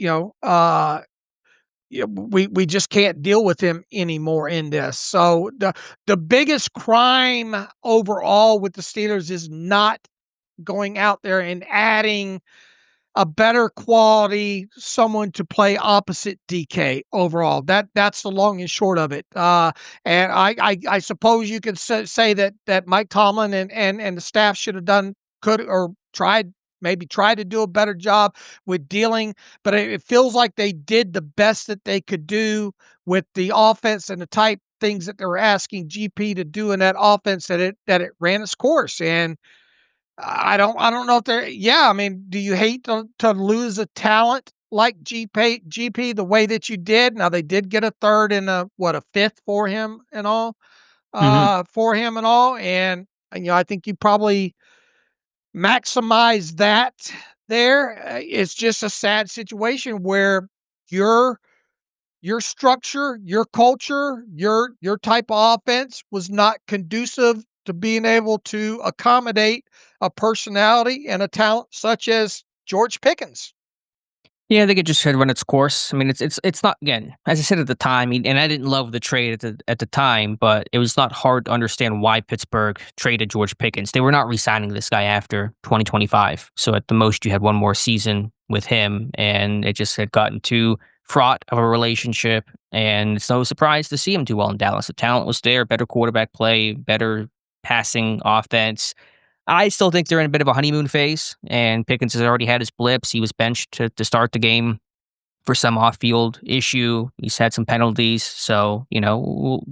D: just can't deal with him anymore in this. So the biggest crime overall with the Steelers is not going out there and adding a better quality someone to play opposite DK overall. That's the long and short of it. And I suppose you could say that Mike Tomlin and the staff should have tried to do a better job with dealing, but it feels like they did the best that they could do with the offense and the type things that they were asking GP to do in that offense, that it ran its course. And I don't know if they're, yeah, I mean, do you hate to lose a talent like GP the way that you did? Now they did get a third and a fifth for him and all,
C: Mhm.
D: and I think you probably maximize that there. It's just a sad situation where your your structure, your culture, your type of offense was not conducive to being able to accommodate a personality and a talent such as George Pickens.
C: Yeah, I think it just had run its course. I mean, it's not, again, as I said at the time, and I didn't love the trade at the time, but it was not hard to understand why Pittsburgh traded George Pickens. They were not re-signing this guy after 2025, so at the most you had one more season with him, and it just had gotten too fraught of a relationship. And it's no surprise to see him do well in Dallas. The talent was there, better quarterback play, better passing offense. I still think they're in a bit of a honeymoon phase, and Pickens has already had his blips. He was benched to start the game for some off-field issue. He's had some penalties, so we'll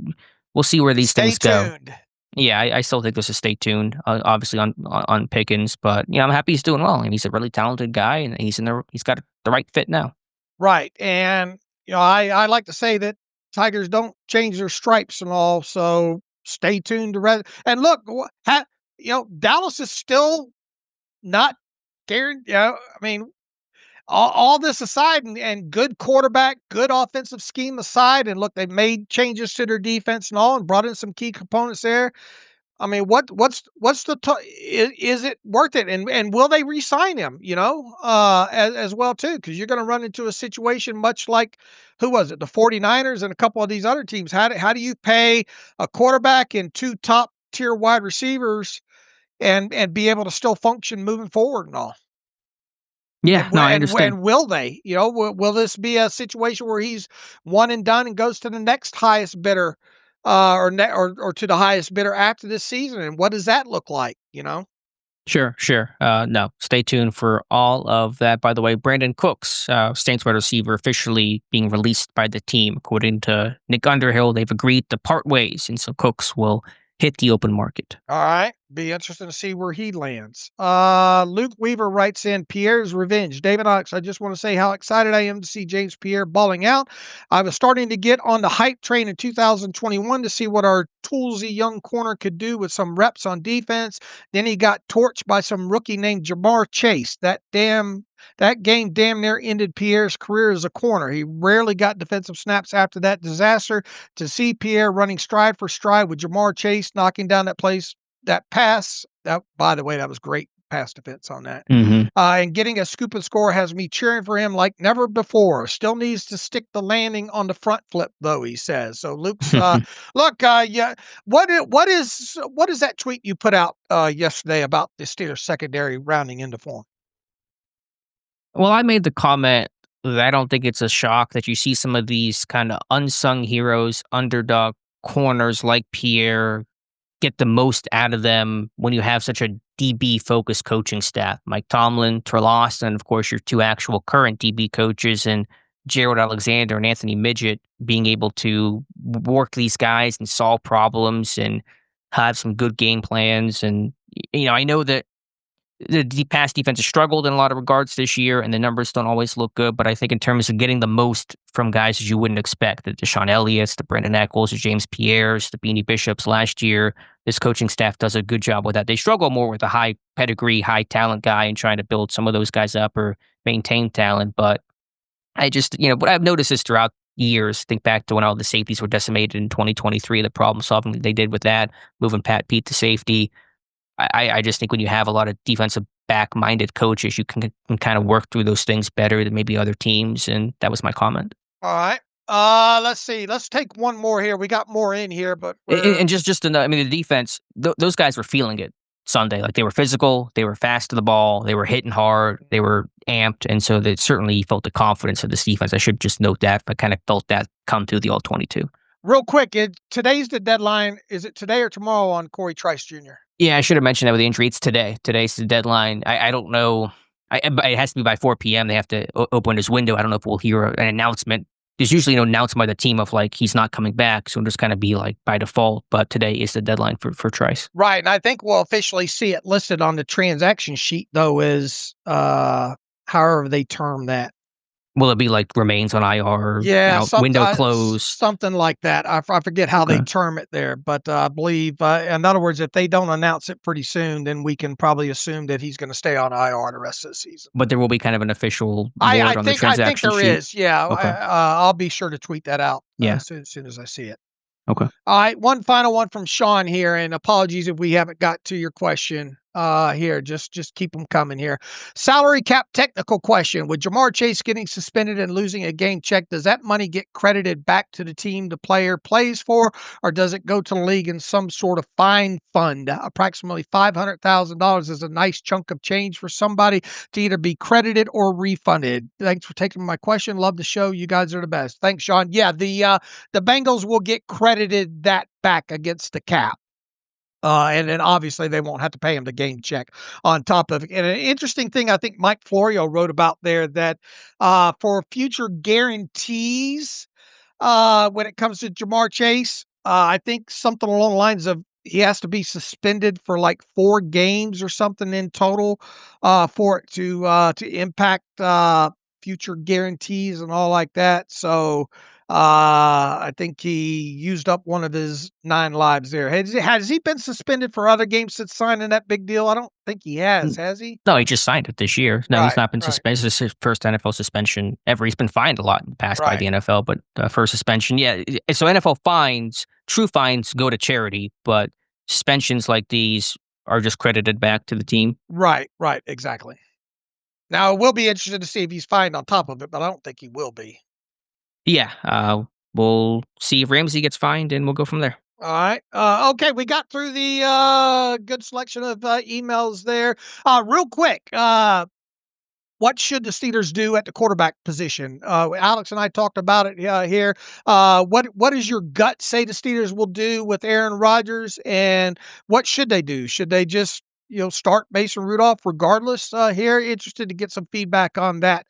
C: see where these
D: Stay
C: things go.
D: tuned.
C: Yeah, I still think this is stay tuned, obviously on Pickens, but I'm happy he's doing well, and he's a really talented guy, and he's got the right fit now.
D: Right. And I like to say that Tigers don't change their stripes and all, so stay tuned to and look, Dallas is still not guaranteed. I mean, all this aside, and good quarterback, good offensive scheme aside, and look, they've made changes to their defense and all, and brought in some key components there. I mean, what's the is it worth it? And will they re-sign him? As well too, because you're going to run into a situation much like, who was it, the 49ers and a couple of these other teams. How do you pay a quarterback and two top tier wide receivers and be able to still function moving forward and all?
C: Yeah,
D: And
C: no, I understand.
D: and will they? Will this be a situation where he's one and done and goes to the next highest bidder, or to the highest bidder after this season? And what does that look like?
C: Sure, sure. No, stay tuned for all of that. By the way, Brandon Cooks, Saints wide receiver, officially being released by the team. According to Nick Underhill, they've agreed to part ways, and so Cooks will hit the open market.
D: All right. Be interesting to see where he lands. Luke Weaver writes in Pierre's revenge. David Ox, I just want to say how excited I am to see James Pierre balling out. I was starting to get on the hype train in 2021 to see what our toolsy young corner could do with some reps on defense. Then he got torched by some rookie named Jamar Chase. That game damn near ended Pierre's career as a corner. He rarely got defensive snaps after that disaster. To see Pierre running stride for stride with Jamar Chase knocking down that pass, that, by the way, that was great pass defense on that.
C: Hmm.
D: And getting a scoop and score has me cheering for him like never before. Still needs to stick the landing on the front flip, though, he says. So Luke's look, yeah. What is that tweet you put out yesterday about the Steelers secondary rounding into form?
C: Well, I made the comment that I don't think it's a shock that you see some of these kind of unsung heroes, underdog corners like Pierre get the most out of them when you have such a DB focused coaching staff. Mike Tomlin, Terlos, and of course your two actual current DB coaches, and Gerald Alexander and Anthony Midget, being able to work these guys and solve problems and have some good game plans. And I know that the pass defense has struggled in a lot of regards this year, and the numbers don't always look good. But I think in terms of getting the most from guys as you wouldn't expect, the Deshaun Elliott's, the Brandon Eccles, the James Pierre's, the Beanie Bishops last year, this coaching staff does a good job with that. They struggle more with a high pedigree, high talent guy and trying to build some of those guys up or maintain talent. But I just, what I've noticed is throughout years, think back to when all the safeties were decimated in 2023, the problem solving that they did with that, moving Pat Pete to safety. I just think when you have a lot of defensive back-minded coaches, you can kind of work through those things better than maybe other teams, and that was my comment.
D: All right. Let's see. Let's take one more here. We got more in here, but
C: And just the defense, those guys were feeling it. Sunday. Like, they were physical, they were fast to the ball, they were hitting hard, they were amped, and so that certainly felt the confidence of this defense. I should just note that. I kind of felt that come through the All-22.
D: Real quick, today's the deadline. Is it today or tomorrow on Corey Trice Jr.?
C: Yeah, I should have mentioned that with the injury. It's today. Today's the deadline. I don't know. But it has to be by 4 p.m. They have to open his window. I don't know if we'll hear an announcement. There's usually no announcement by the team of, like, he's not coming back, so it'll just kind of be, like, by default. But today is the deadline for Trice.
D: Right, and I think we'll officially see it listed on the transaction sheet, though, as however they term that.
C: Will it be like remains on IR?
D: Yeah,
C: window closed,
D: something like that. I forget how they term it there, but I believe, in other words, if they don't announce it pretty soon, then we can probably assume that he's going to stay on IR the rest of the season.
C: But there will be kind of an official board on the transaction
D: I think there
C: sheet.
D: is. Yeah,
C: Okay.
D: I'll be sure to tweet that out.
C: Yeah.
D: As soon as I see it.
C: Okay.
D: All right, one final one from Sean here, and apologies if we haven't got to your question here. Just keep them coming here. Salary cap technical question. With Jamar Chase getting suspended and losing a game check, does that money get credited back to the team the player plays for, or does it go to the league in some sort of fine fund? Approximately $500,000 is a nice chunk of change for somebody to either be credited or refunded. Thanks for taking my question. Love the show. You guys are the best. Thanks, Sean. Yeah, the Bengals will get credited that back against the cap. And then obviously they won't have to pay him the game check on top of it. And an interesting thing I think Mike Florio wrote about there, that for future guarantees when it comes to Jamar Chase, I think something along the lines of he has to be suspended for like 4 games or something in total for it to impact future guarantees and all like that. So I think he used up one of his 9 lives there. Has he been suspended for other games since signing that big deal? I don't think he has he?
C: No, he just signed it this year. No, he's not been
D: Right.
C: suspended. This is his first NFL suspension ever. He's been fined a lot in the past by
D: Right.
C: the NFL, but first suspension. Yeah. So NFL fines, true fines, go to charity, but suspensions like these are just credited back to the team.
D: Right, exactly. Now, we'll be interested to see if he's fined on top of it, but I don't think he will be.
C: Yeah. We'll see if Ramsey gets fined, and we'll go from there.
D: All right. Okay, we got through the good selection of emails there. Real quick, what should the Steelers do at the quarterback position? Alex and I talked about it here. What does your gut say the Steelers will do with Aaron Rodgers, and what should they do? Should they just start Mason Rudolph regardless here? Interested to get some feedback on that.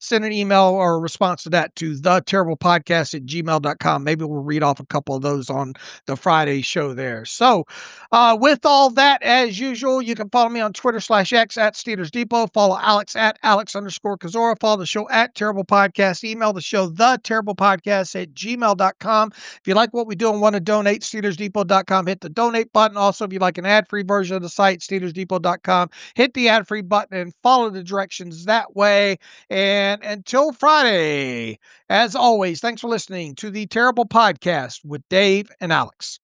D: Send an email or a response to that to theterriblepodcast@gmail.com. Maybe we'll read off a couple of those on the Friday show there. So with all that, as usual, you can follow me on Twitter /X at Steelers Depot. Follow Alex at Alex_Kozora. Follow the show at Terrible Podcast. Email the show, theterriblepodcast@gmail.com. If you like what we do and want to donate, SteelersDepot.com. Hit the donate button. Also, if you like an ad-free version of the site, SteelersDepot.com. Hit the ad-free button and follow the directions that way. And until Friday, as always, thanks for listening to the Terrible Podcast with Dave and Alex.